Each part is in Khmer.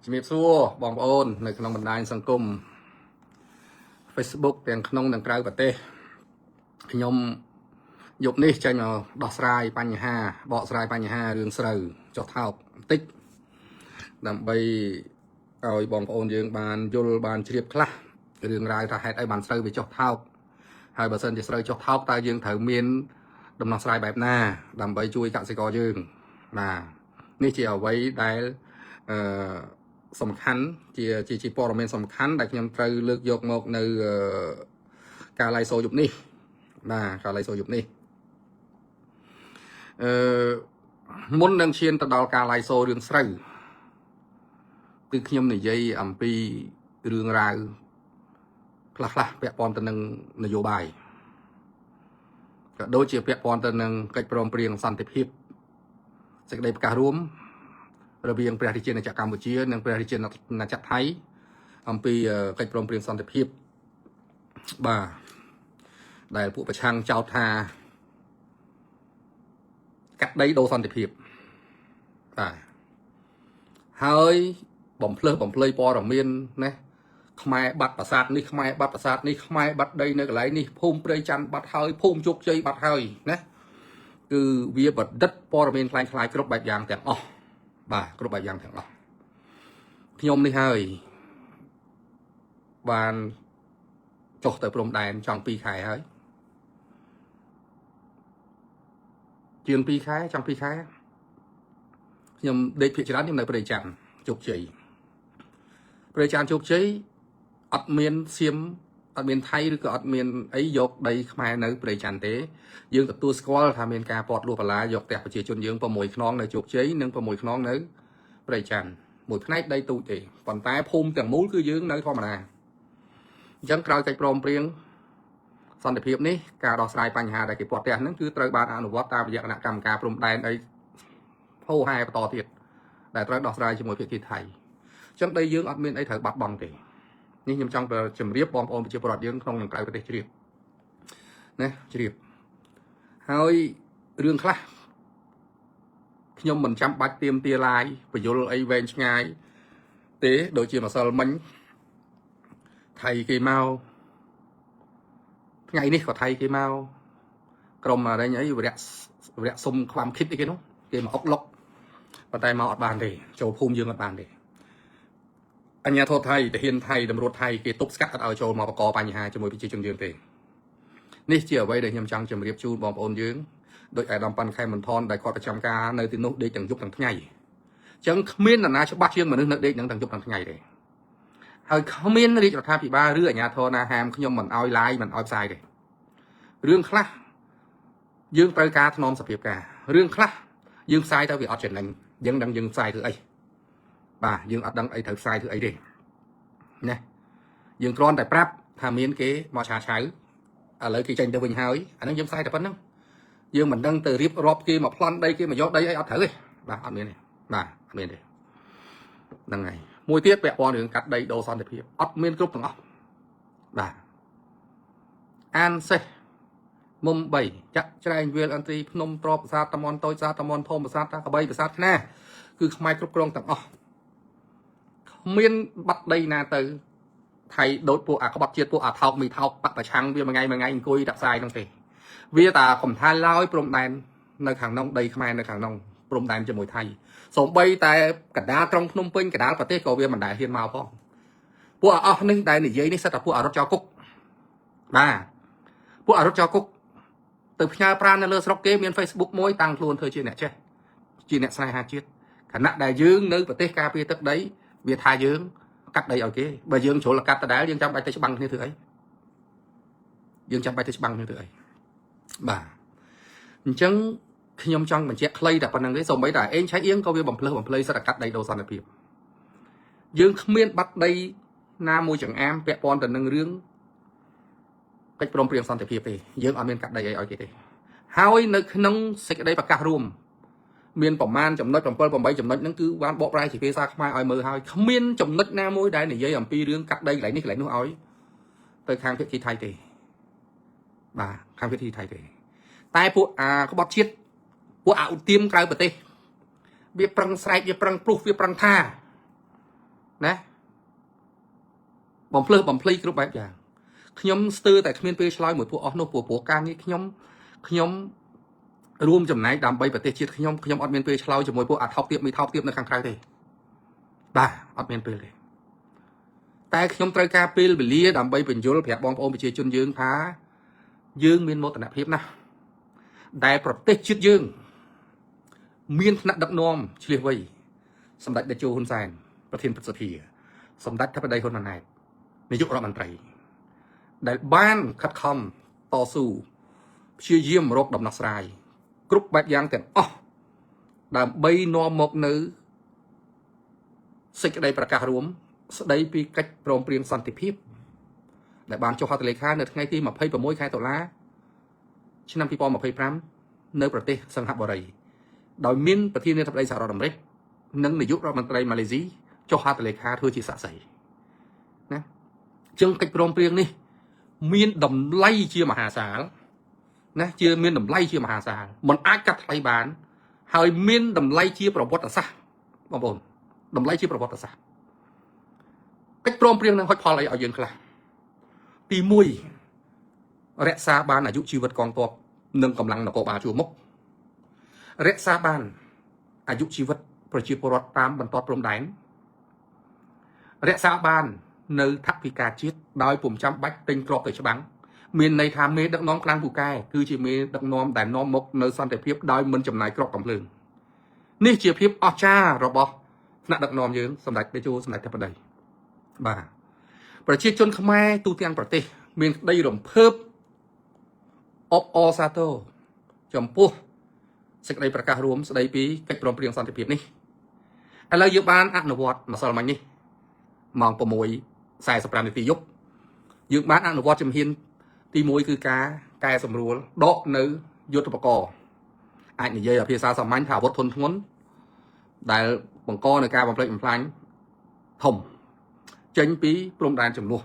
ជំរាបសួរបងប្អូននៅក្នុងបណ្ដាញសង្គម Facebook ទាំងក្នុងនិងក្រៅប្រទេសខ្ញុំយប់នេះចេញមកដោះស្រាយបញ្ហាបកស្រាយបញ្ហារឿងស្រូវចុះថោកបន្តិចដើម្បីឲ្យបងប្អូនយើងបានយល់បានជ្រាបខ្លះរឿងរ៉ាវថាហេតុអីបានស្រូវវាចុះថោកហើយបើសិនជាស្រូវចុះថោកតើយើងត្រូវមានដំណោះស្រាយបែបណាដើម្បីជួយកសិករយើងបាទនេះជាអ្វីដែលសំខាន់ជាព័ត៌មានសំខាន់ដែលខ្ញុំត្រូវលើកយកមកនៅការឡាយសូរយប់នេះបាទការឡាយសូរយប់នេះមុននឹងឈានទៅដល់ការឡាយសូររឿងស្រូវគឺខ្ញុំនិយាយអំពីរឿងរ៉ាវខ្លះពាក់ព័ន្ធទៅនឹងនយោបាយក៏ដូចជាពាក់ព័ន្ធទៅនឹងកិច្ចព្រមព្រៀងសន្តិភាពសេចក្តីប្រកាសរួមរវាងព្រះរាជាណាចក្រកម្ពុជានិងព្រះរាជាណាចក្រថៃអំពីកិច្ចព្រមព្រៀងសន្តិភាពបាទដែលពួកប្រឆាំងចោទថាកាត់ដីដូរសន្តិភាពបាទហើយបំភ្លើសបំភ្លៃព័ត៌មានណាខ្មែរបាត់ប្រាសាទនេះខ្មែរបាត់ប្រាសាទនេះខ្មែរបាត់ដីនៅកន្លែងនេះភូមិព្រៃច័ន្ទបាត់ហើយភូមិជោគជ័យបាត់ហើយណាគឺវាបដិទ្ធព័ត៌មានคล้ายគ្រប់បែបយ៉ាងទាំងអស់បាទគ្រប់បែបយ៉ាងទាំងអស់ខ្ញុំនេះហើយបានចុះទៅព្រំដែនចង់2ខែហើយជាង2ខែចង់2ខែខ្ញុំដេកភាគច្រើនខ្ញុំនៅព្រៃច័ន្ទជោគជ័យព្រៃច័ន្ទជោគជ័យអត់មានសៀមអត់មានថៃឬក៏អត់មានអីយកដីខ្មែរនៅព្រៃច័ន្ទទេយើងទទួលស្គាល់ថាមានការពាត់លួចបន្លាយកផ្ទះប្រជាជនយើង6ខ្នងនៅជោគជ័យនិង6ខ្នងនៅព្រៃច័ន្ទមួយផ្នែកដីទូចទេប៉ុន្តែភូមិទាំងមូលគឺយើងនៅធម្មតាអញ្ចឹងក្រោយកិច្ចព្រមព្រៀងសន្តិភាពនេះការដោះស្រាយបញ្ហាដែលគេពាត់ផ្ទះហ្នឹងគឺត្រូវបានអនុវត្តតាមរយៈគណៈកម្មការព្រំដែនអីហូរហែបន្តទៀតដែលត្រូវដោះស្រាយជាមួយភាគីថៃអញ្ចឹងដីយើងអត់មានអីត្រូវបាត់បង់ទេនេះខ្ញុំចង់ជម្រាបបងប្អូនប្រជាពលរដ្ឋយើងក្នុងនិងក្រៅប្រទេសជ្រាបណាជ្រាបហើយរឿងខ្លះខ្ញុំមិនចាំបាច់ទៀមទាឡាយបញ្យលអីវែងឆ្ងាយទេដូចជាម្សិលមិញថៃគេមកថ្ងៃនេះក៏ថៃគេមកក្រុមអរិញអីវរៈសុំខ្លាំខិតអីគេនោះគេមកអុកឡុកប៉ុន្តែមកអត់បានទេចូលភូមិយើងអត់បានទេអញ្ញាធិបតេយ្យថៃទាហានថៃតម្រួតថៃគេទប់ស្កាត់អត់ឲ្យចូលមកបង្កបញ្ហាជាមួយប្រជាជនយើងទេនេះជាអ្វីដែលខ្ញុំចង់ជម្រាបជូនបងប្អូនយើងដោយអាដាមប៉ាន់ខេមមិនថនដែលគាត់ប្រចាំការនៅទីនោះដេកទាំងយប់ទាំងថ្ងៃអញ្ចឹងគ្មាននរណាច្បាស់ជាងមនុស្សនៅដេកទាំងយប់ទាំងថ្ងៃទេហើយគ្មានរាជរដ្ឋាភិបាលឬអាជ្ញាធរណាហាមខ្ញុំមិនឲ្យឡាយមិនឲ្យផ្សាយទេរឿងខ្លះយើងត្រូវការថ្នមសភាពការរឿងខ្លះយើងផ្សាយទៅវាអត់ចំណេញយើងដឹងយើងផ្សាយធ្វើអីបាទយើងអត់ដឹងអីត្រូវផ្សាយធ្វើអីទេណាយើងគ្រាន់តែប្រាប់ថាមានគេមកឆាឆៅឥឡូវគេចេញទៅវិញហើយអាហ្នឹងយើងផ្សាយតែប៉ុណ្្នឹងយើងមិនដឹងទៅរៀបរាប់គេមកប្លន់ដីគេមកយកដីអីអត់ត្រូវទេបាទអត់មានទេបាទអត់មានទេហ្នឹងហើយមួយទៀតពាក់ព័ន្ធរឿងកាត់ដីដូរសន្តិភាពអត់មានគ្រប់ទាំងអស់បាទអានសេះមុំ3ចាក់ច្រែងវាលអន្ត្រីភ្នំទ្រប្រាសាទតំនតូចប្រាសាទតំនធំប្រាសាទតាកបីប្រាសាទខ្នាគឺខ្មែរគ្រប់គ្រងទាំងអស់គ្មានបាត់ដីណាទៅថៃដូចពួកអាក្បត់ជាតិពួកអាថោកមីថោកបកប្រឆាំងវាមួយថ្ងៃអង្គុយដាក់ផ្សាយហ្នឹងទេវាតាកំថាឡើយព្រំដែននៅខាងនោះដីខ្មែរនៅខាងនោះព្រំដែនជាមួយថៃសូម្បីតែកណ្ដាលក្រុងភ្នំពេញកណ្ដាលប្រទេសក៏វាមិនដែលហ៊ានមកផងពួកអស់នេះដែលនិយាយនេះសិតតែពួកអរុតចោគុកបាទពួកអរុតចោគុកទៅផ្ញើប្រាណនៅលើស្រុកគេមាន Facebook មួយតាំងខ្លួនធ្វើជាអ្នកចេះជាអ្នកស្នេហាជាតិខណៈដែលយើងនៅប្រទេសការពារទឹកដីវាថាយើងកាត់ដីឲ្យគេបើយើងជ្រុលកាត់ដដែលយើងចាំបាច់ទៅច្បាំងគ្នាធ្វើអីយើងចាំបាច់ទៅច្បាំងគ្នាធ្វើអីបាទអញ្ចឹងខ្ញុំចង់បញ្ជាក់ខ្លីតែប៉ុណ្្នឹងទេសូម្បីតែអេងឆៃអៀងក៏វាបំភ្លើសបំភ្លៃសិតតែកាត់ដីដូរសន្តិភាពយើងគ្មានបាត់ដីណាមួយចង្អាមពាក់ព័ន្ធទៅនឹងរឿងកិច្ចព្រមព្រៀងសន្តិភាពទេយើងអត់មានកាត់ដីអីឲ្យគេទេហើយនៅក្នុងសេចក្តីប្រកាសរួមមានប្រមាណចំណុច7 8ចំណុចហ្នឹងគឺបានបកប្រែជាភាសាខ្មែរឲ្យមើលហើយគ្មានចំណុចណាមួយដែលនិយាយអំពីរឿងកាត់ដីកន្លែងនេះកន្លែងនោះឲ្យទៅខាងភាគីថៃទេបាទខាងភាគីថៃទេតែពួកក្បត់ជាតិពួកឧទាមក្រៅប្រទេសវាប្រឹងស្រែកវាប្រឹងព្រុសវាប្រឹងថា បំភ្លឺបំភ្លៃគ្រប់បែបយ៉ាងខ្ញុំស្ទើរតែគ្មានពេលឆ្លើយមួយពួកអស់នោះពួកការងារខ្ញុំរួមចំណែកដើម្បីប្រទេសជាតិខ្ញុំអត់មានពេលឆ្លើយជាមួយពួកអាថោកទៀតមីថោកទៀតនៅខាងក្រៅទេបាទអត់មានពេលទេតែខ្ញុំត្រូវការពេលវេលាដើម្បីបញ្យល់ប្រាប់បងប្អូនប្រជាជនយើងថាយើងមានមោទនភាពណាស់ដែលប្រទេសជាតិយើងមានថ្នាក់ដឹកនាំឆ្លៀសវៃសម្ដេចតេជោហ៊ុនសែនប្រធានព្រឹទ្ធសភាសម្ដេចធិបតីហ៊ុនម៉ាណែតនាយករដ្ឋមន្ត្រីដែលបានខិតខំតស៊ូព្យាយាមរកដំណោះស្រាយគ្រប់បែបយ៉ាងទាំងអស់ដើម្បីនាំមកនៅសេចក្តីប្រកាសរួមស្តីពីកិច្ចព្រមព្រៀងសន្តិភាពដែលបានចុះហត្ថលេខានៅថ្ងៃទី26ខែតុលាឆ្នាំ2025នៅប្រទេសសិង្ហបុរីដោយមានប្រធានាធិបតីសហរដ្ឋអាមេរិកនិងនាយករដ្ឋមន្ត្រីម៉ាឡេស៊ីចុះហត្ថលេខាធ្វើជាសាក្សីណាចឹងកិច្ចព្រមព្រៀងនេះមានតម្លៃជាមហាសាលណាជាមានតម្លៃជាមហាសាលមិនអាចកាត់ថ្លៃបានហើយមានតម្លៃជាប្រវត្តិសាស្ត្របងប្អូនតម្លៃជាប្រវត្តិសាស្ត្រកិច្ចព្រមព្រៀងនឹងហុចផលអីឲ្យយើងខ្លះទី1រក្សាបានអាយុជីវិតកងទ័ពនិងកម្លាំងនគរបាលជួរមុខរក្សាបានអាយុជីវិតប្រជាពលរដ្ឋតាមបន្ទាត់ព្រំដែនរក្សាបាននៅថវិកាជាតិដោយពុំចាំបាច់ទិញគ្រាប់ទៅច្បាំងមានន័យថាមេដឹកនាំខ្លាំងពូកែគឺជាមេដឹកនាំដែលនាំមកនៅសន្តិភាពដោយមិនចំណាយគ្រាប់កំភ្លើងនេះជាភាពអស្ចារ្យរបស់ថ្នាក់ដឹកនាំយើងសម្ដេចតេជោសម្ដេចធិបតីបាទប្រជាជនខ្មែរទូទាំងប្រទេសមានក្តីរំភើបអបអរសាទរចំពោះសេចក្តីប្រកាសរួមស្តីពីកិច្ចព្រមព្រៀងសន្តិភាពនេះឥឡូវយើងបានអនុវត្តម្សិលមិញនេះម៉ោង6:45នាទីយប់យើងបានអនុវត្តជំហានទី1គឺការកែសម្រួលដកនៅយុទ្ធបកអាចនិយាយភាសាសាមញ្ញថាអាវុធធុនធ្ងន់ដែលបង្កនៅការបំផ្លិចបំផ្លាញធំចេញពីព្រំដែនចំនួន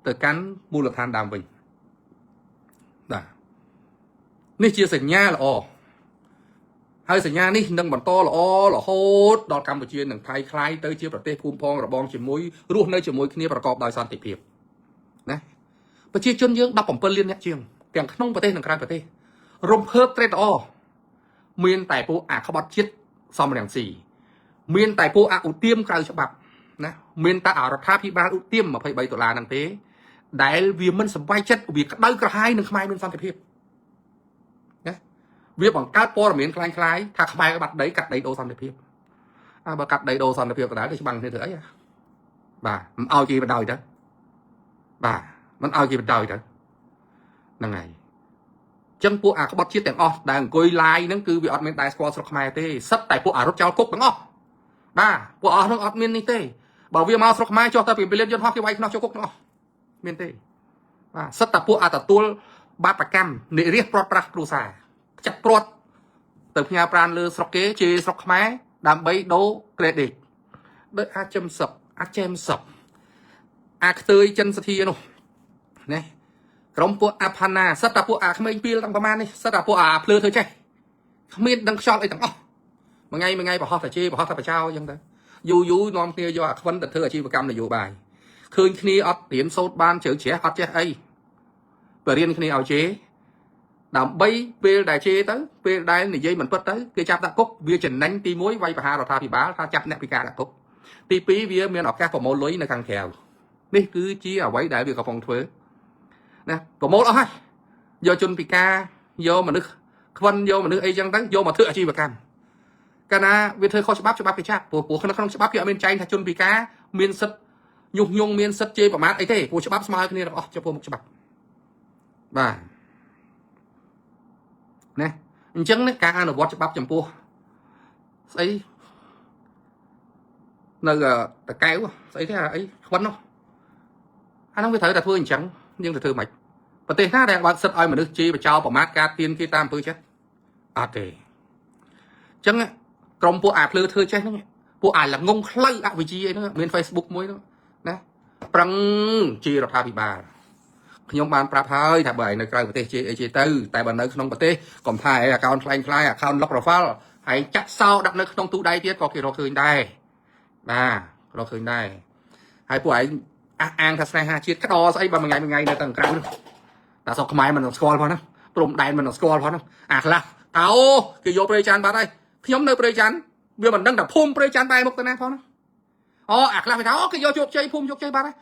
ទៅកាន់មូលដ្ឋានដើមវិញបាទនេះជាសញ្ញាល្អហើយសញ្ញានេះនឹងបន្តល្អរហូតដល់កម្ពុជានឹងថៃคล้ายទៅជាប្រទេសភូមិផងរបងជាមួយរស់នៅជាមួយគ្នាប្រកបដោយសន្តិភាពណាប្រជាជនយើង17លានអ្នកជាងទាំងក្នុងប្រទេសនិងក្រៅប្រទេសរំភើបត្រេកអរមានតែពួកអាក្បត់ជាតិសំរងស៊ីមានតែពួកអឧទាមក្រៅច្បាប់ណាមានតែអរដ្ឋាភិបាលឧទាម$23ហ្នឹងទេដែលវាមិនសប្បាយចិត្តវាក្តៅក្រហាយនឹងខ្មែរមានសន្តិភាពណាវាបង្កើតព័ត៌មានคล้ายៗថាខ្មែរបាត់ដីកាត់ដីដូរសន្តិភាពបើកាត់ដីដូរសន្តិភាពក៏ដែរគេច្បាំងគ្នាធ្វើអីបាទមិនឲ្យគេបដ ாய் ទៅបាទមិនឲ្យគេបដ ாய் ទៅហ្នឹងហើយចឹងពួកអាក្បត់ជាតិទាំងអស់ដែលអង្គុយ live ហ្នឹងគឺវាអត់មានតែស្គាល់ស្រុកខ្មែរទេសិតតែពួកអារត់ចោលគុកទាំងអស់បាទពួកអស់ហ្នឹងអត់មាននេះទេបើវាមកស្រុកខ្មែរចុះទៅពីលានយន្តហោះគេវាយខ្នោះចូលគុកទាំងអស់មានទេបាទសិតតែពួកអាទទួលបាបកម្មនិរិះព្រាត់ប្រាសគ្រួសារចាក់ព្រាត់ទៅផ្ញើប្រាណលើស្រុកគេជេរស្រុកខ្មែរដើម្បីដូរ credit ដោយអាចចំសឹកអាចចេមសឹកអាខ្ទើយចិនសធានោះណាក្រុមពួកអាផាណាសិតតែពួកអាក្មេងពីលទាំងប្រមាណនេះសិតតែពួកអាភ្លើធ្វើចេះគ្មានដឹងខ្យល់អីទាំងអស់មួយថ្ងៃប្រហោះតែជេរបរោះតែបចោអញ្ចឹងទៅយូរនាំគ្នាយកអាខ្វិនទៅធ្វើអាជីវកម្មនយោបាយឃើញគ្នាអត់រៀនសូត្របានជ្រៅជ្រះអត់ចេះអីបើរៀនគ្នាឲ្យជេរដើម្បីពេលដែលជេរទៅពេលដែលនិយាយមិនពិតទៅគេចាប់ដាក់គុកវាចំណេញទី1វាយប្រហាររដ្ឋាភិបាលថាចាប់អ្នកពិការដាក់គុកទី2វាមានឱកាសប្រមូលលុយនៅខាងក្រៅនេះគឺជាអ្វីដែលវាកំពុងធ្វើណាប្រមូលអស់ហើយយកជនពិការយកមនុស្សខ្វិនយកមនុស្សអីចឹងទៅយកមកធ្វើអាជីវកម្មកាលណាវាធ្វើខុសច្បាប់គេចាប់ព្រោះក្នុងច្បាប់គេអត់មានចែងថាជនពិការមានសិទ្ធិញុះញង់មានសិទ្ធិជេរប្រមាថអីទេព្រោះច្បាប់ស្មើគ្នាទាំងអស់ចំពោះមុខច្បាប់បាទណាអញ្ចឹងការអនុវត្តច្បាប់ចំពោះស្អីនៅតកែវស្អីគេអីខ្វិននោះអានោះវាត្រូវតែធ្វើអញ្ចឹងយើងទៅធ្វើមិនប្រទេសណាដែលបើកសិទ្ធឲ្យមនុស្សជេរបចោលប្រមាថការទៀនគេតាមអំពើចិត្តអត់ទេអញ្ចឹងក្រុមពួកអាភ្លើធ្វើចេះហ្នឹងពួកអាល្ងងខ្លៅអវិជ្ជាអីហ្នឹងមាន Facebook មួយហ្នឹងណាប្រឹងជារដ្ឋាភិបាលខ្ញុំបានប្រាប់ហើយថាបើឯនៅក្រៅប្រទេសជេរអីជេរទៅតែបើនៅក្នុងប្រទេសកុំថាអាកោនខ្លែងខ្លាយអាកោន lock profile ហើយចាក់សោដាក់នៅក្នុងទូដៃទៀតក៏គេរកឃើញដែរបាទរកឃើញដែរហើយពួកឯង អាងថាស្នេហាជាតិក្តោស្អីបើមួយថ្ងៃនៅទាំងក្រៅនោះតែស្រុកខ្មែរមិនស្គាល់ផងណាព្រំដែនមិនស្គាល់ផងណាអាខ្លះថាអូគេយកព្រៃច័ន្ទបាត់ហើយខ្ញុំនៅព្រៃច័ន្ទវាមិនដឹងថាភូមិព្រៃច័ន្ទបែរមុខទៅណាផងណាអូអាខ្លះគេថាអូគេយកជោគជ័យភូមិជោគជ័យបាត់ហើយ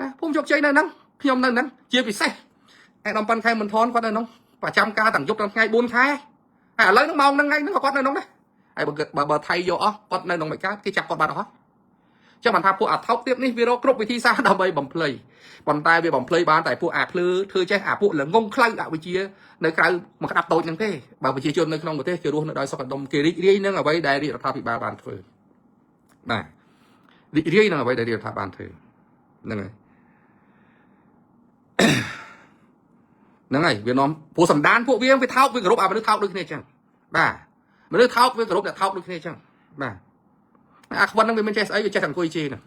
ណាភូមិជោគជ័យនៅហ្នឹងខ្ញុំនៅហ្នឹងជាពិសេសឯដំប៉ាន់ខែមិនថនគាត់នៅហ្នឹងប្រចាំការទាំងយប់ទាំងថ្ងៃ4ខែហើយឥឡូវហ្នឹងម៉ោងហ្នឹងថ្ងៃហ្នឹងក៏គាត់នៅហ្នឹងដែរហើយបើថៃយកអស់គាត់នៅក្នុងមិនកើតគេចាប់គាត់បាត់អស់ចឹងបានថាពួកអាថោកទៀតនេះវារកគ្រប់វិធីសាស្ត្រដើម្បីបំភ្លៃប៉ុន្តែវាបំភ្លៃបានតែពួកអាភ្លឺធ្វើចេះអាពួកល្ងងខ្លៅអវិជ្ជានៅក្រៅមកក្តាប់តូចហ្នឹងទេបើប្រជាជននៅក្នុងប្រទេសគេរស់នៅដោយសុខដុមគេរីករាយនឹងអ្វីដែលរាជរដ្ឋាភិបាលបានធ្វើបាទរីករាយនឹងអ្វីដែលរាជរដ្ឋាភិបាលបានធ្វើហ្នឹងហើយហ្នឹងហើយវានាំពួកសម្ដានពួកវាថោកវាគោរពអាមនុស្សថោកដូចគ្នាចឹងបាទមនុស្សថោកវាគោរពតែថោកដូចគ្នាចឹងបាទអាខ្វិនហ្នឹងវាមិនចេះស្អីវាចេះតែអង្គុយជេរហ្នឹង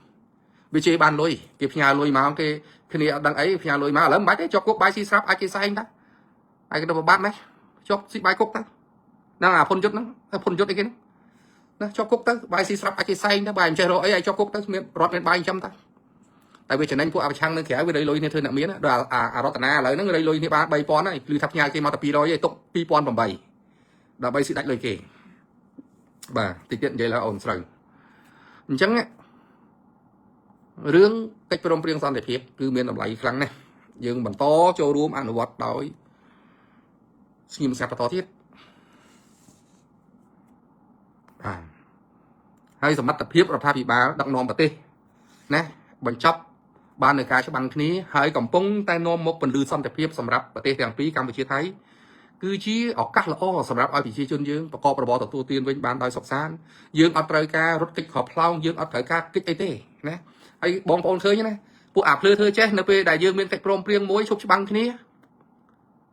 វាជេរបានលុយគេផ្ញើលុយមកគេគ្នាអត់ដឹងអីផ្ញើលុយមកឥឡូវមិនបាច់ទេជាប់គុកបាយស៊ីស្រាប់អាចគេសែងដែរហើយគេទៅប្របាត់ម៉េចជាប់ស៊ីបាយគុកទៅហ្នឹងអាភុនយុទ្ធហ្នឹងភុនយុទ្ធអីគេហ្នឹងណាជាប់គុកទៅបាយស៊ីស្រាប់អាចគេសែងទៅបាយមិនចេះរកអីឲ្យជាប់គុកទៅមានរត់មានបាយចាំទៅតែវាចំណេញពួកអប្រឆាំងនៅក្រៅវារៃលុយគ្នាធ្វើអ្នកមានដល់អារតនាឥឡូវហ្នឹងរៃលុយគ្នាបាន 3000 ហើយគឺថាផ្ញើគេមកតែ200ឯងទុក 2008 ដើម្បីស៊ីដាច់លុយគេបាទតិចទៀតនិយាយឡើងអូនស្រូវអញ្ចឹងរឿងកិច្ចព្រមព្រៀងសន្តិភាពគឺមានតម្លៃខ្លាំងណាស់យើងបន្តចូលរួមអនុវត្តដោយស្ងៀមស្ងាត់បន្តទៀតបាទហើយសមត្ថភាពរដ្ឋាភិបាលដឹកនាំប្រទេសណាបញ្ចប់បាននៅការច្បាំងគ្នាហើយកំពុងតែនាំមកពន្លឺសន្តិភាពសម្រាប់ប្រទេសទាំងពីរកម្ពុជាថៃគឺជាឱកាសល្អសម្រាប់ឲ្យប្រជាជនយើងប្រកបរបរទទួលទានវិញបានដោយសុខសាន្តយើងអត់ត្រូវការរត់គេចខោផ្លោងយើងអត់ត្រូវការគេចអីទេណាហើយបងប្អូនឃើញណាពួកអាភ្លឺធ្វើចេះនៅពេលដែលយើងមានកិច្ចព្រមព្រៀងមួយឈប់ច្បាំងគ្នា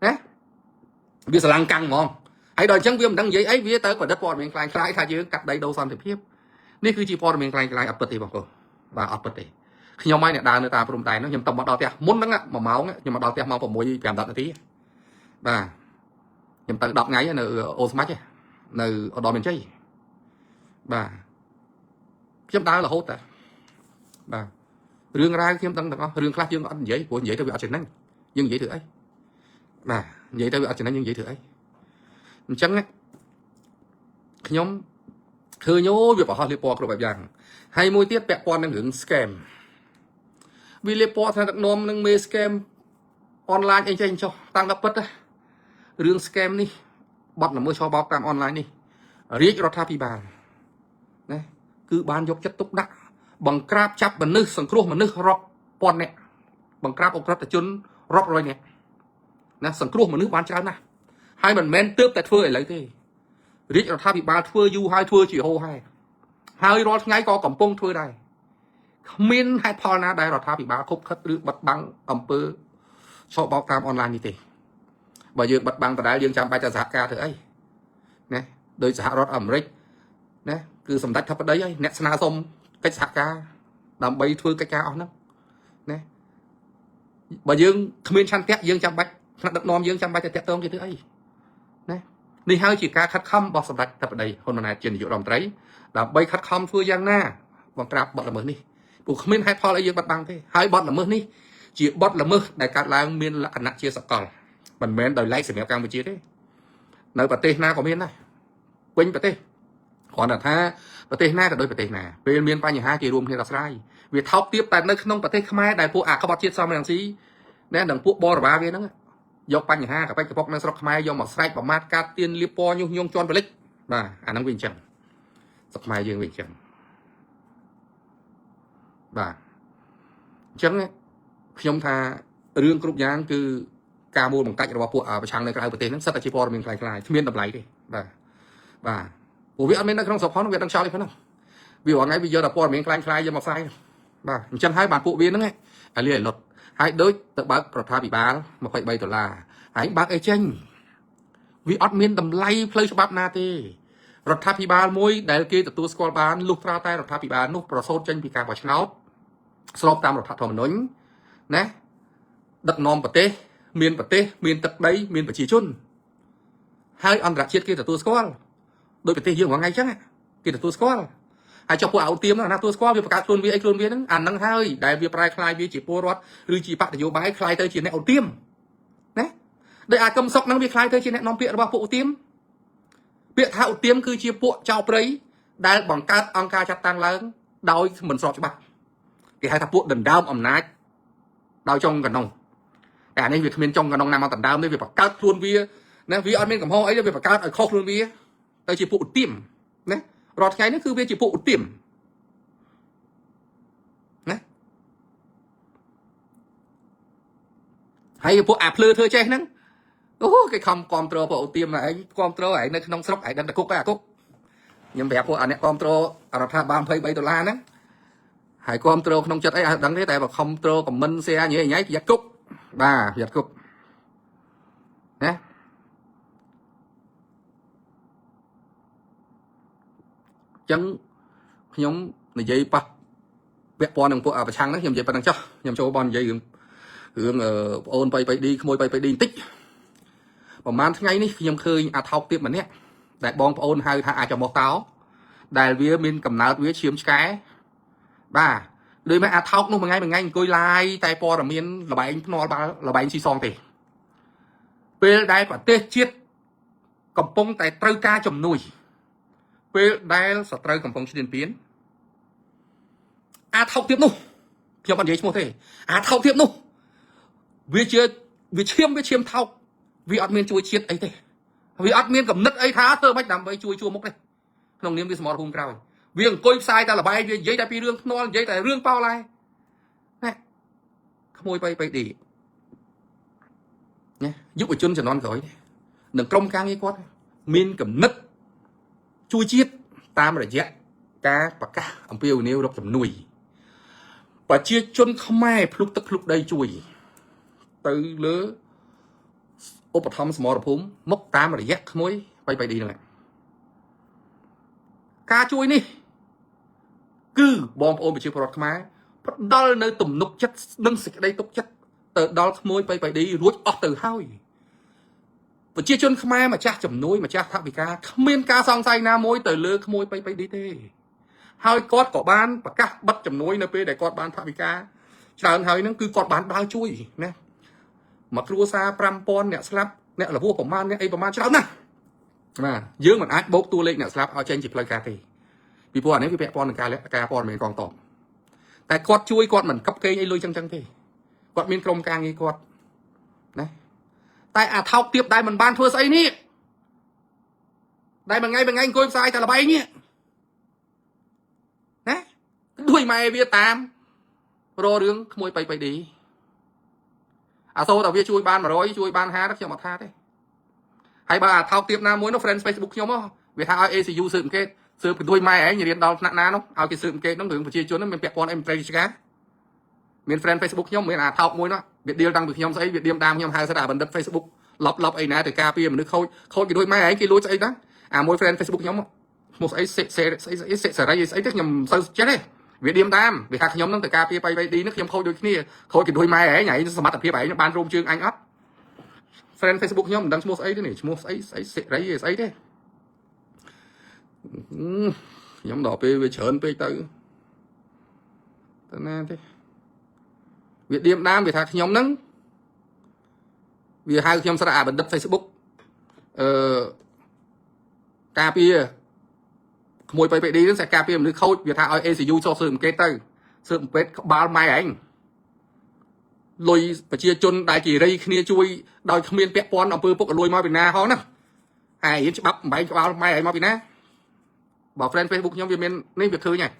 ណាវាស្រឡាំងកាំងហ្មងហើយដល់អញ្ចឹងវាមិនដឹងនិយាយអីវាទៅប្រឌិតព័ត៌មានខ្លាំងខ្លាយថាយើងកាត់ដីដូរសន្តិភាពនេះគឺជាព័ត៌មានខ្លាំងខ្លាយអត់ពិតទេបងប្អូនបាទអត់ពិតទេខ្ញុំហើយអ្នកដើរនៅតាមព្រំដែនហ្នឹងខ្ញុំទៅមកដល់ផ្ទះមុនហ្នឹង1ម៉ោងខ្ញុំមកដល់ផ្ទះម៉ោង6:05 នាទីបាទខ្ញុំទៅ10ថ្ងៃនៅអូស្មាច់នៅឧត្តរមានជ័យបាទខ្ញុំដើររហូតតែបាទរឿងរ៉ាវខ្ញុំដឹងទាំងអស់រឿងខ្លះយើងអត់និយាយព្រោះនិយាយទៅវាអត់ចំណេញយើងនិយាយធ្វើអីបាទនិយាយទៅវាអត់ចំណេញយើងនិយាយធ្វើអីអញ្ចឹងខ្ញុំឃើញវាប្រហោះលៀបពណ៌គ្រប់បែបយ៉ាងហើយមួយទៀតពាក់ព័ន្ធនឹងរឿង scam វាលៀបពណ៌ថាដឹកនាំនឹងមេ scam អនឡាញអីចេះចុះតាំងដល់ពិតរឿង scam នេះបត់ល្មើសឆបោកតាមអនឡាញនេះរាជរដ្ឋាភិបាលណាគឺបានយកចិត្តទុកដាក់បង្ក្រាបចាប់មនុស្សសង្គ្រោះមនុស្សរាប់ពាន់នាក់បង្ក្រាបអក្រិតជនរាប់រយនាក់ណាសង្គ្រោះមនុស្សបានច្រើនណាស់ហើយមិនមែនទើបតែធ្វើឥឡូវទេរាជរដ្ឋាភិបាលធ្វើយូរហើយធ្វើជាហូរហើយរាល់ថ្ងៃក៏កំពុងធ្វើដែរគ្មានហេតុផលណាដែលរដ្ឋាភិបាលខុបខិតឬបិទបាំងអំពើឆបោកតាមអនឡាញនេះទេបើយើងបិទបាំងដដែលយើងចាំបាច់តែសហការធ្វើអីណាដោយសហរដ្ឋអាមេរិកណាគឺសម្ដេចធិបតីហើយអ្នកស្នើសុំកិច្ចសហការដើម្បីធ្វើកិច្ចការអស់ហ្នឹងណាបើយើងគ្មានឆន្ទៈយើងចាំបាច់ថ្នាក់ដឹកនាំយើងចាំបាច់តែតាក់ទងគេធ្វើអីណានេះហើយជាការខិតខំរបស់សម្ដេចធិបតីហ៊ុនម៉ាណែតជានាយករដ្ឋមន្ត្រីដើម្បីខិតខំធ្វើយ៉ាងណាបង្ក្រាបបទល្មើសនេះព្រោះគ្មានហេតុផលអីយើងបិទបាំងទេហើយបទល្មើសនេះជាបទល្មើសដែលកើតឡើងមានលក្ខណៈជាសកលមិនមែនដោយឡែកសម្រាប់កម្ពុជាទេនៅប្រទេសណាក៏មានដែរពេញប្រទេសគ្រាន់តែថាប្រទេសណាក៏ដូចប្រទេសណាពេលមានបញ្ហាគេរួមគ្នាដោះស្រាយវាថោកទាបតែនៅក្នុងប្រទេសខ្មែរដែលពួកអាក្បត់ជាតិសមរង្ស៊ីណែនឹងពួកបរិវារវាហ្នឹងយកបញ្ហាកបិចកប៉ុកនៅស្រុកខ្មែរយកមកស្រែកប្រមាថកាត់ទៀនលៀបពណ៌ញុះញង់ជន់បលិចបាទអាហ្នឹងវាអញ្ចឹងស្រុកខ្មែរយើងវាអញ្ចឹងបាទអញ្ចឹងខ្ញុំថារឿងគ្រប់យ៉ាងគឺការមូលបង្កាច់របស់ពួកប្រឆាំងនៅក្រៅប្រទេសហ្នឹងសិតតែជាព័ត៌មានខ្លាំងៗគ្មានតម្លៃទេបាទព្រោះវាអត់មាននៅក្នុងស្រុកផងវាដឹងចោលទេហ្នឹងវារងថ្ងៃវាយកតែព័ត៌មានខ្លាំងៗយកមកផ្សាយបាទអញ្ចឹងហើយបានពួកវាហ្នឹងឯលីអលុតហើយដូចទៅបើករដ្ឋាភិបាល$23ហើយបើកអីចេញវាអត់មានតម្លៃផ្លូវច្បាប់ណាទេរដ្ឋាភិបាលមួយដែលគេទទួលស្គាល់បានលុះត្រាតែរដ្ឋាភិបាលនោះប្រសូតចេញពីការបោះឆ្នោតស្របតាមរដ្ឋធម្មនុញ្ញណាដឹកនាំប្រទេសមានទឹកដីមានប្រជាជនហើយអន្តរជាតិគេទទួលស្គាល់ដោយប្រទេសយើងថ្ងៃអញ្ចឹងគេទទួលស្គាល់ ហើយចុះពួកអោទៀមណាទួស្គាល់វាបង្កើតខ្លួនវាអីខ្លួនវាហ្នឹងអាហ្នឹងហើយដែលវាប្រែคลายវាជាពលរដ្ឋឬជាបកនយោបាយคลายទៅជាអ្នកអោទៀមណាដោយអាកឹមសុកហ្នឹងវាคลายទៅជាអ្នកនាំពាក្យរបស់ពួកអោទៀមពាក្យថាអោទៀមគឺជាពួកចៅព្រៃដែលបង្កើតអង្គការចាត់តាំងឡើងដោយមិនស្របច្បាប់គេហៅថាពួកដណ្ដើមអំណាចដោយចុងកណ្ដុងតែអានេះវាគ្មានចុងកណ្ដុងណាមកដណ្ដើមទេវាបង្កើតខ្លួនវាណាវាអត់មានកំហុសអីទេវាបង្កើតឲ្យខុសខ្លួនវាទៅជាពួកអោទៀមណារាល់ថ្ងៃនេះគឺវាជាពួកអ៊ុទៀមណាហើយពួកអាភ្លឺធ្វើចេះហ្នឹងអូគេខំគ្រប់គ្រងពួកអ៊ុទៀមណាឯងគ្រប់គ្រងឯងនៅក្នុងស្រុកឯងដឹងតែគុកអាគុកខ្ញុំប្រាប់ពួកអាអ្នកគ្រប់គ្រងរដ្ឋាភិបាល$23ហ្នឹងហើយគ្រប់គ្រងក្នុងចិត្តអីឲ្យដឹងទេតែបើខំគ្រងខមមិនសែញ៉ៃញ៉ៃប្រយ័ត្នគុកបាទប្រយ័ត្នគុកណាចឹងខ្ញុំនិយាយប៉ះពាក់ព័ន្ធនឹងពួកប្រឆាំងហ្នឹងខ្ញុំនិយាយប៉ុណ្្នឹងចុះខ្ញុំចូលបននិយាយរឿងបងអូនបៃឌីក្មួយបៃឌីបន្តិចប្រហែលថ្ងៃនេះខ្ញុំឃើញអាថោកទៀបម្នាក់ដែលបងប្អូនហៅថាអាចមកតោដែលវាមានកំណើតវាឈាមឆ្កែបាទដូចមកអាថោកនោះមួយថ្ងៃអង្គុយឡាយតែព័ត៌មានលបែងភ្នាល់បាល់លបែងស៊ីសងទេពេលដែលប្រទេសជាតិកំពុងតែត្រូវការជំនួយពេលដែលសត្រូវកំពុងឈ្លានពានអាថោកទៀតនោះខ្ញុំអត់និយាយឈ្មោះទេអាថោកទៀតនោះវាឈាមថោកវាអត់មានជួយជាតិអីទេវាអត់មានកំណត់អីថាធ្វើម៉េចដើម្បីជួយជួមុខទេក្នុងនាមវាសមរភូមិក្រោយវាអង្គុយផ្សាយតែលបាយវានិយាយតែពីរឿងភ្នាល់និយាយតែរឿងប៉ោឡាយណាក្មួយបៃឌីណាយុវជនជំនាន់ក្រោយនឹងក្រុមការងារគាត់មានកំណត់ជួយជាតិតាមរយៈការប្រកាសអំពាវនាវរកជំនួយប្រជាជនខ្មែរភ្លុកទឹកភ្លុកដីជួយទៅលើឧបត្ថម្ភសមរភូមិមកតាមរយៈក្មួយបៃឌីហ្នឹងការជួយនេះគឺបងប្អូនប្រជាពលរដ្ឋខ្មែរផ្ដល់នៅទំនុកចិត្តនិងសេចក្តីទុកចិត្តទៅដល់ក្មួយបៃឌីរួចអស់ទៅហើយប្រជាជនខ្មែរម្ចាស់ជំនួយម្ចាស់ថវិកាគ្មានការសង្ស័យណាមួយទៅលើក្មួយបៃឌីទេហើយគាត់ក៏បានប្រកាសបិទជំនួយនៅពេលដែលគាត់បានថវិកាច្រើនហើយហ្នឹងគឺគាត់បានដើរជួយណាមកគ្រួសារ5000អ្នកស្លាប់អ្នកលពោះប្រមាណអ្នកអីប្រមាណច្រើនណាស់បាទយើងមិនអាចបូកតួលេខអ្នកស្លាប់ឲ្យចេញជាផ្លូវការទេពីព្រោះអានេះវាពាក់ព័ន្ធនឹងការព័ត៌មានកងទ័ពតែគាត់ជួយគាត់មិនកັບកេងអីលុយចឹងទេគាត់មានក្រុមការងារគាត់ណាតែអាថោកទៀបដែលមិនបានធ្វើស្អីនេះដែលមួយថ្ងៃអង្គុយផ្សាយតែលបែងនេះណាដូចម៉ែវាតាមររឿងក្មួយបៃឌីអាសូតើវាជួយបាន100ជួយបាន50ខ្ញុំអត់ថាទេហើយបើអាថោកទៀបណាមួយនោះ friend Facebook ខ្ញុំវាថាឲ្យ ACU ស៊ើបអង្កេតស៊ើបពីដូចម៉ែឯងរៀនដល់ថ្នាក់ណានោះឲ្យគេស៊ើបអង្កេតនោះរឿងប្រជាជននោះមានពាក់ព័ន្ធអីមន្ត្រីរាជការមាន friend Facebook ខ្ញុំមានអាថោកមួយនោះវាឌីលតាំងពីខ្ញុំស្អីវាឌៀមតាមខ្ញុំហៅស្ដាបណ្ឌិត Facebook លប់អីណាទៅការពារមនុស្សខូចគេដូចម៉ែឯងគេលួចស្អីណាអាមួយ friend Facebook ខ្ញុំឈ្មោះស្អីសេរីស្អីទៅខ្ញុំមិនសូវចេះទេវាឌៀមតាមវាថាខ្ញុំនឹងទៅការពារបៃឌីនេះខ្ញុំខូចដូចគ្នាខូចគេដូចម៉ែឯងសមត្ថភាពឯងបានរួមជើងអញអត់ friend Facebook ខ្ញុំមិនដឹងឈ្មោះស្អីទេនេះឈ្មោះស្អីសេរីស្អីទេខ្ញុំដល់ពេលវាច្រើនពេកទៅណាទេវាឌៀមតាមវាថាខ្ញុំហ្នឹងវាហៅខ្ញុំស្រាបណ្ឌិត Facebook ការពារក្មួយបៃឌីហ្នឹងsẽការពារមនុស្សខូចវាថាឲ្យ ACU ចុះស៊ើបអង្កេតទៅស៊ើបអង្កេតក្បាលម៉ែឯងលុយប្រជាជនដែលគេរៃគ្នាជួយដោយគ្មានពាក់ព័ន្ធអំពើពុករលួយមកពីណាហងណាហើយរៀនច្បាប់បែងក្បាលម៉ែឯងមកពីណាបើ friend Facebook ខ្ញុំវាមាននេះវាឃើញហើយ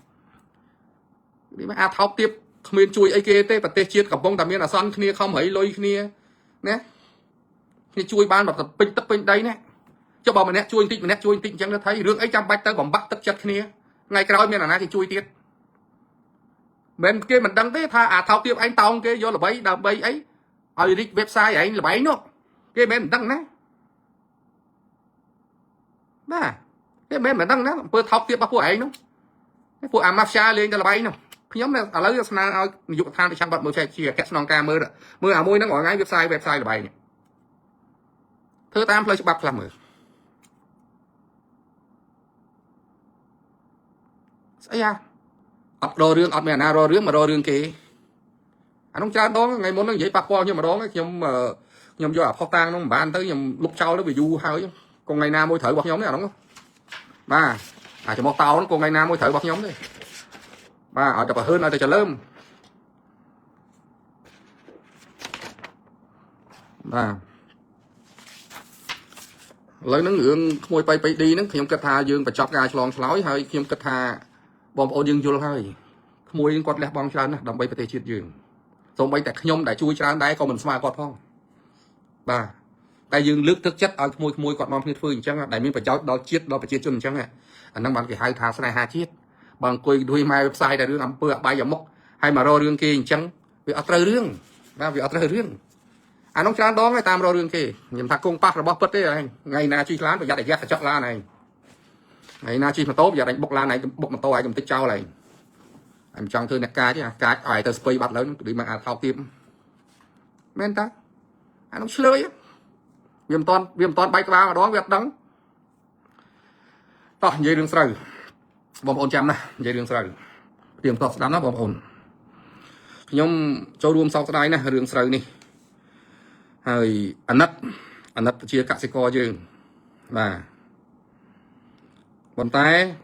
នេះអាថោកទៀបគ្មានជួយអីគេទេប្រទេសជាតិកំពុងតែមានអាសន្នគ្នាខំរៃលុយគ្នាណាគ្នាជួយបានแบบពេញទឹកពេញដីណាចុះបើម្នាក់ជួយបន្តិចម្នាក់ជួយបន្តិចអញ្ចឹងទៅថៃរឿងអីចាំបាច់ទៅបំបាក់ទឹកចិត្តគ្នាថ្ងៃក្រោយមានអាណាគេជួយទៀតមិនគេមិនដឹងទេថាអាថោកទៀបឯងតោងគេយកល្បីដើម្បីអីឲ្យរីក website ឯងល្បីនោះគេមិនដឹងណាបាទគេមិនដឹងណាអំពើថោកទៀបរបស់ពួកឯងនោះពួកអាម៉ាហ្វីយ៉ាលេងតែល្បីនោះខ្ញុំឥឡូវស្នើឲ្យនាយកដ្ឋានប្រចាំបាត់មើលជាអគ្គស្នងការមើលអាមួយហ្នឹងរាល់ថ្ងៃ website ល្បីនេះធ្វើតាមផ្លូវច្បាប់ខ្លះមើល ấy à rò rương mẹ nào rò rương mà rò rương kì anh không cha đó ngày muốn nó dễ bạc qua nhưng mà đó cái nhóm do phao tang nó bạn tới nhóm lúc sau nó bị du hơi còn ngày nào môi thử bọc nhóm này đúng không ba cho một tàu nó còn ngày nào môi thử bọc nhóm đây ba ở tập hơn ở chợ lớn ba lấy nó ngưỡng môi bay đi nó nhóm cất tha dương và chọc gai lon lói hơi nhóm cất tha bom ô dương vô hơi môi quạt lẹ bom trơn đồng bay phải chết dương xong bay tại nhóm đại chui trơn đấy còn mình smart quạt phong ba tại dương lướt thực chất ở môi quạt bom phơi chẳng đại miếng phải cháu đó chết chân chẳng ạ anh đang bán cái hai thà này hai chiết bằng quỳ đuôi mai website đại đương âm bữa bay giảm mốc hay mà rò rương kia chẳng vì ở trời rương ba vì ở trời rương anh không chán đó ngay tam rò rương kia nhìn thằng công bác là bóc bứt đấy anh ngày nào truy lán phải giặt để ghét chọn la này ngày nào truy mà tốt giờ đánh bốc la này bốc mà to ai cũng tích trao này anh trong thư nét ca chứ cá ai tờ spray bắt lớn đi mà thao tim men ta anh không chơi viêm toàn bay vào đó việc đắng to dây đường sợi bom ôn chăm này dây đường sợi tiền tọt đám nó bom ôn nhóm choរួមsau đây này đường sợi này hơi anh nất chia cả xe co chứ và còn tay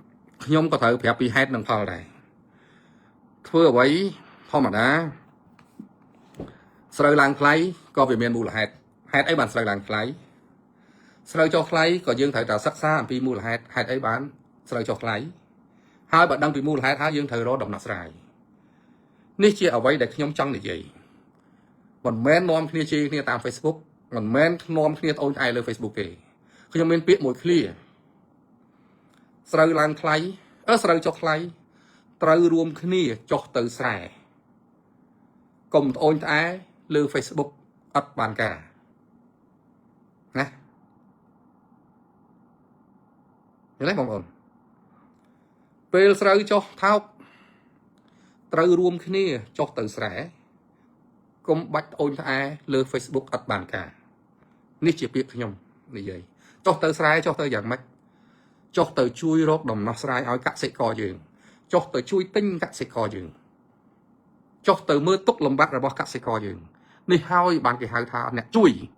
nhóm có thể phép bị hết nâng phao này thưa vậy không mà đã sợi làng khay có về miền bù là hết ấy bạn sợi làng khay sợi cho khay có dương thời trả sắc xa vì mù là hết ấy bán sợi cho khay hai bạn đang bị mù là hai dương thời đó đầm nát dài ní chia ở vậy để nhóm trong để gì còn men nom kia chi kia tam Facebook còn men nom kia ôn ai lên Facebook kì khi nhóm men biết một clear sợi làng khay sợi cho khay trời rùm kia cho từ xài cùng ôn ai lên Facebook ấp bàn cả nè lấy bóng ổn về sợi cho thao trời rùm kia cho từ xài cùng bạch ôn ai lên Facebook ấp bàn cả ní chỉ biết nhom như vậy cho từ xài cho từ dạng mạch cho từ chui rốt đồng nó xài ở các sĩ co dường cho từ chui tinh các sĩ co dường cho từ mưa túc lồng bắt ra bỏ các sĩ co dường ní hai bàn cái hai thao nè chui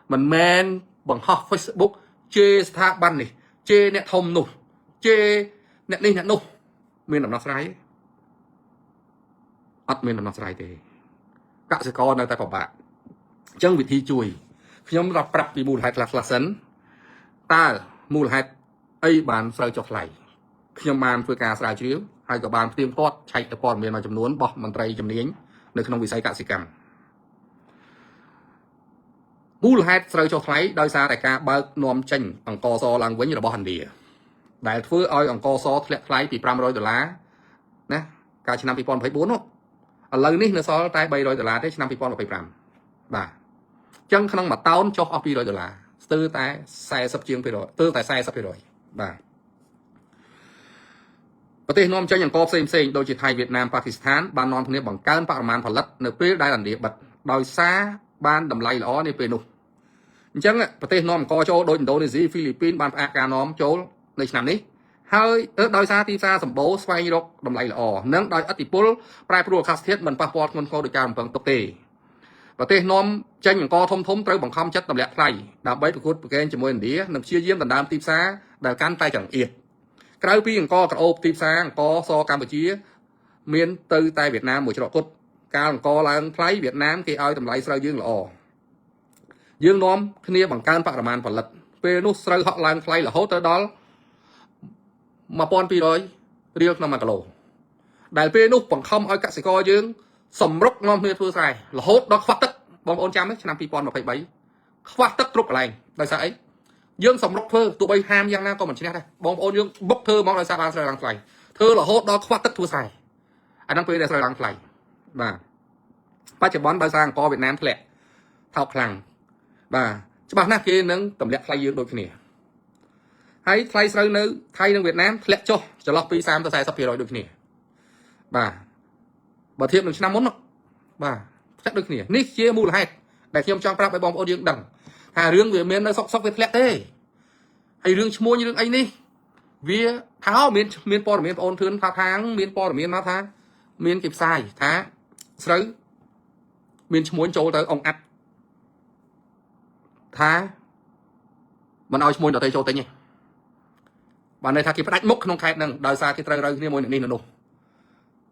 mình men bằng học Facebook chê tha ban này chê nè thông nụ chê nè đi nè nụ mình làm nó xài ắt mình làm nó xài thì các sĩ co nơi tại phòng bạn chân vị thi chui nhóm ra prak vì mù hạt là sấn ta mù hạt ấy bàn sợi chọc lại nhóm bàn phơi cà sài chiếu hay cả bàn tiêm pot chạy tập còn miền mà chấm nuốn bọc bằng tray chấm nính nơi không bị say cả xì cằm mù hạt sợi chọc lại đôi xa đại ca ba nôm chanh bằng co so lang với như là bò hành đỉa đại phơi oi bằng co so lại thì $500 nè cả năm pipon phải 4 không ở lần ní nó so tay $300 đấy năm pipon phải 5 bà chân khăn mà tao cho học $200từ tại sai sắp chiêng phải rồi từ tại sai sắp phải rồi bàประเทศน้อมใจอย่างกอบเซ็งโดยจีไทยเวียดนามปากีสถานบ้านนอนพวกนี้บังการประมาณผลัดในปีได้หลังเดียบัดโดยซาบ้านดำไลล้อในปีนุ่มจังอ่ะประเทศน้อมก่อโจโดยอินโดนีเซียฟิลิปปินส์บ้านอาการน้อมโจในฉนามนี้เฮ้ยโดยซาที่ซาสมบูรณ์สวายรกดำไลล้อเนื่องโดยอติปุลปลายปลัวคาสเทียมันปะปอดเงินโคโดยการเปิงตกเตประเทศน้อมใจอย่างกอทมเติมบังคับจัดตำแหน่งไทยดาบใบประคุดประเกณฑ์จมวยเดียนำเชี่ยเยี่ยมตันดามตีซาดาการไตจังเอียดกลายปีอย่างกอกระโอบตีซากอซอกัมพูชีเมียนตือไตเวียดนามหมวยฉลอดกุดการกอลางไทยเวียดนามกี่เอาตำไหลสระยื่นละอยื่นน้อมขณีบังการประมาณผลัดเปนุสระหอกลางไทยละโฮเตอร์ดอลมาปอนปีร้อยเรียกนำมากะโลได้เปนุบังคับเอากสิกรยื่นสมรบน้อมเพื่อใส่ละโฮดอกฟัดตึกบอมโอนจำไหมชนะปีปอนมาไปใบฟัดตึกตรุกอะไรได้ใส่ยื่นสมรบเพื่อตัวใบหามยังน่าก็เหมือนชนะได้บอมโอนยื่นบกเธอมองได้ใส่บางใส่หลังไฟเธอละโฮดอกฟัดตึกทั่วใส่อันนั้นเป็นได้ใส่หลังไฟบ่าปัจจุบันได้สร้างกอเวียดนามแหละเท่าคลังบ่าจะบ้านหน้าเกณฑ์นึงตำแหน่งไฟยื่นโดยขี้เหนียวให้ไฟใส่นึงไทยนึงเวียดนามแหละโจจะล็อกปี3ตัวใส่สับเพียรอยโดยขี้เหนียวบ่าบ่เทียบหนึ่งชนะมดเนาะบ่าchắc được nhỉ nít chia mù là hay để khi ông trong prap bom ô dương đằng hà rương về miền nó sọc về flat thế hay rương mua như rương anh đi vía tháo miền po miền ôn thươn thao tháng miền po miền nó tháng miền kịp sai thá sấy miền muốn trâu tới ông ắt thá mình ao môi đợt tây châu tây nhỉ bạn này thà kịp đánh mốc không khai năng đời xa cái trời trời môi này nó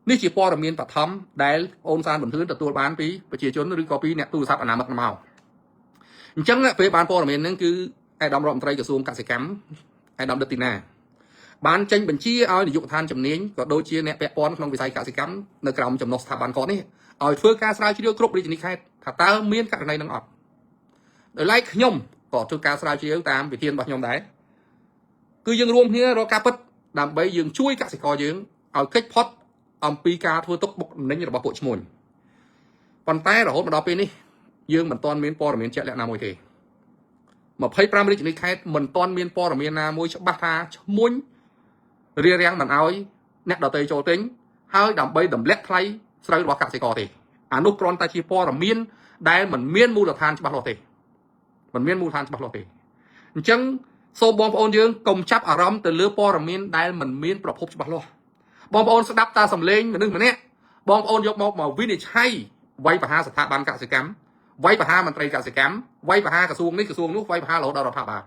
นี่chỉ po miềnปัทธมได้โอนซานบนพื้นแต่ตัวบ้านปีไปเชียร์ชนหรือ copy เนี่ยตู้ซับอนามักเมาจังเนี่ยไปบ้านpo miền นั่นคือไอ้ดำรอมไตรกระทรวงเกษตรกรรมไอ้ดำเดตินาบ้านเจงบัญชีเอาในยุคทานจำเนียงก็โดยเชียร์เนี่ยแปะปอนของวิสัยเกษตรกรรมในกลุ่มจำนวนสถาบันก่อนนี่เอาเพื่อการสลายชีวิตครบริจินิคายถ้าตาเมียนกันในนังออกโดยไล่ขยมก็ทุกการสลายชีวิตตามวิธีบัญญัติได้คือยังรวมเนี่ยเราการพัฒนำไปยังช่วยเกษตรกรยังเอาเก็บพอดอัมพีกาทั่วตกบกในระบบปวดชมนปันใต้เราหดมาดอปีนี้ยังเหมือนตอนเมียนปอหรือเมียนเจและนามวยเทมาให้ปรามริจินิคายเหมือนตอนเมียนปอหรือเมียนนามวยฉบับทาชมุนเรียงมันเอาเน็ตดอเตยโจติงให้ดำใบดำเล็กไทยสไลด์ว่าเกษตรกรเทอนุกรณ์ตาชีปอหรือเมียนได้เหมือนเมียนมูลฐานฉบับโลเทเหมือนเมียนมูลฐานฉบับโลเทจังโซบอมปอนยังกลมจับอารมณ์แต่เลือปอหรือเมียนได้เหมือนเมียนประพบฉบับโลบอมปอนสดับตาสำเร็จเหมือนนึงเหมือนเนี้ยบอมปอนยกมาวินิจฉัยไว้ประหารสถาบันเกษตรกรรมไว้ประหารมันตรีเกษตรกรรมไว้ประหารกระทรวงนี้กระทรวงนู้นไว้ประหารเราดาวภาบา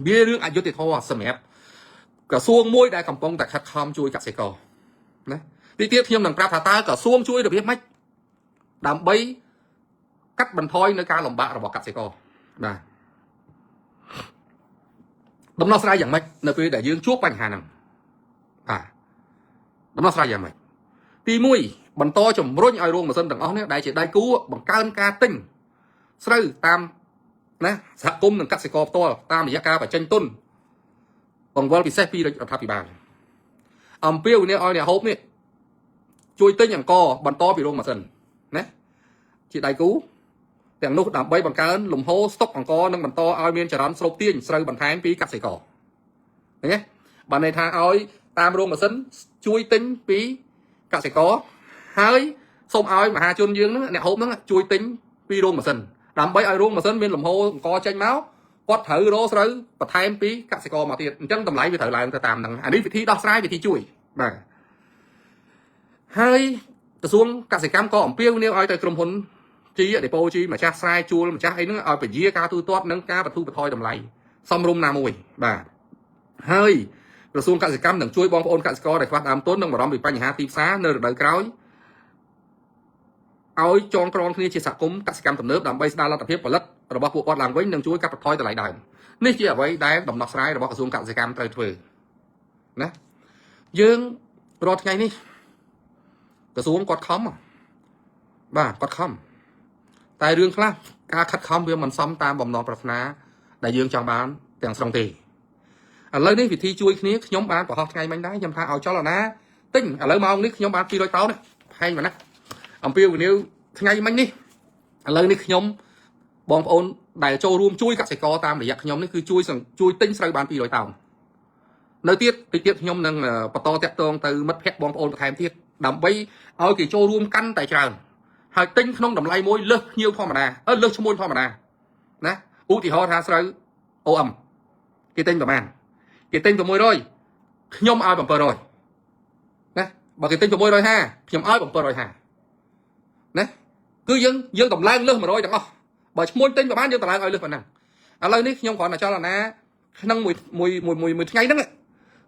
เบี้ยเรื่องอายุติธรรมสมัยกระทรวงมวยได้กำปองแต่คัดคำช่วยเกษตรกรนะที่เทียบเทียมหนังปราบตากระทรวงช่วยระเบียบไม่ดำใบกัดบันทอยในการหลงบะระบบเกษตรกรนะดำนอสไลอย่างไม่ในปีแต่ยืนช่วงปัญหาหนังดำนอสไลอย่างไม่ตีมุ้ยบันโตจมรุ่งไอรวงมาเส้นต่างอ้อเนี่ยได้เจ็ดได้กู้บังการการติ้งสื่อตามนะสกุลหนึ่งเกษตรกรตัวตามระยะการไปเจนต้นบางวันปีเซปีเราทำปีบางเปรี้ยวเนี่ยอ้อยเนี่ยฮบเนี่ยช่วยติ้งอย่างกบันโตปีรวงมาเส้นนะเจ็ดได้กู้แต่นุกดับใบบางการหลุมโฮสต็อกของกนั่งบันโตอ้อยเมียนจะรันสโลปเตี้ยนสื่อบันท้ายปีเกษตรกรอย่างเงี้ยบันในทางอ้อยตามรวงมาเส้นช่วยติ้งปีเกษตรกรให้ส่งเอามาหาชนยืนเนี่ยฮบนั่นช่วยติ้งปีรวงมาเส้นดำใบไอรวงมาเส้นเป็นหลุมโฮกอเจนเมาส์ก็ถือโรสเลยปัดไทม์ปีเกษตรกรมาตีจังตำไหลไปถือลายมันจะตามดังอันนี้วิธีดอกซ้ายวิธีช่วยมาให้กระทรวงเกษตรกรรมก็เปรี้ยวเนี่ยเอาแต่กรมผลจีเดี๋ยวโปจีมาชาซ้ายจูมาชาไอ้นั่นเอาไปเยี่ยกาตัวตัวนั่งกาปัดทูปัดทอยตำไหลซ้ำรุมนามวยบ่าให้กระทรวงเกษตรกรรมหนึ่งช่วยบองโอนเกษตรกรแต่ความตามต้นนั่งมาร้องไปปัญหาตีฟ้าเนื้อเดือดกร้อยเอาจองกรองที่เชี่ยวชาญกรมเกษตรกรรมตำเนิบดำใบสตาร์ลัตเทียบผลิตระบบพวกออนไลน์ไว้หนึ่งช่วยกับปัดทอยตำไหลได้นี่เชื่อไว้ได้ดำนักซ้ายระบบกระทรวงเกษตรกรรมไตรเถื่อนะยืงรอดไงนี่กระทรวงกดคำบ้ากดคำแต่เรื่องคลาการคัดคำเพื่อมันซ้ำตามบ่มนอนปรารถนาแต่ยืงจังบ้านแต่งสองตีเลยนี่วิธีช่วยนี้ขยมบ้านปะฮอกไงมันได้ยำพาเอาเจ้าแล้วนะติ้งเลยมองนี่ขยมบ้านปีร้อยเต้าเนี่ยให้มันนะเปรี้ยวนิ้วไงมันนี่เลยนี่ขยมบองโอนได้โจรวมช่วยเกษตรกรตามระยะขยมนี่คือช่วยติ้งใส่บ้านปีร้อยเต้าในเทียบขยมนั่งปะตอแตะตองtừมัดเพชรบองโอนแทนเทียบดำไปเอากี่โจรวมกันแต่เช้าหายติ้งขนมดำไล่มวยเลิกเหี่ยวธรรมดาเลิกชมวยธรรมดานะอุติหอทาสไรโออัมกี่ติ้งประมาณกี่ติ้งตัวมวยร้อยขยมเอาแบบเปิดร้อยนะบอกกี่ติ้งตัวมวยร้อยห้าขยมเอาแบบเปิดร้อยห้านะคือยังต่ำแรงเลิกมาร้อยจังอ๋อบอกชมวยติ้งประมาณยังต่ำแรงเอาเลิกมานั่งอะไรนี่ขยมก่อนนะเจ้าละนะนั่งมวยไงนั่งเลย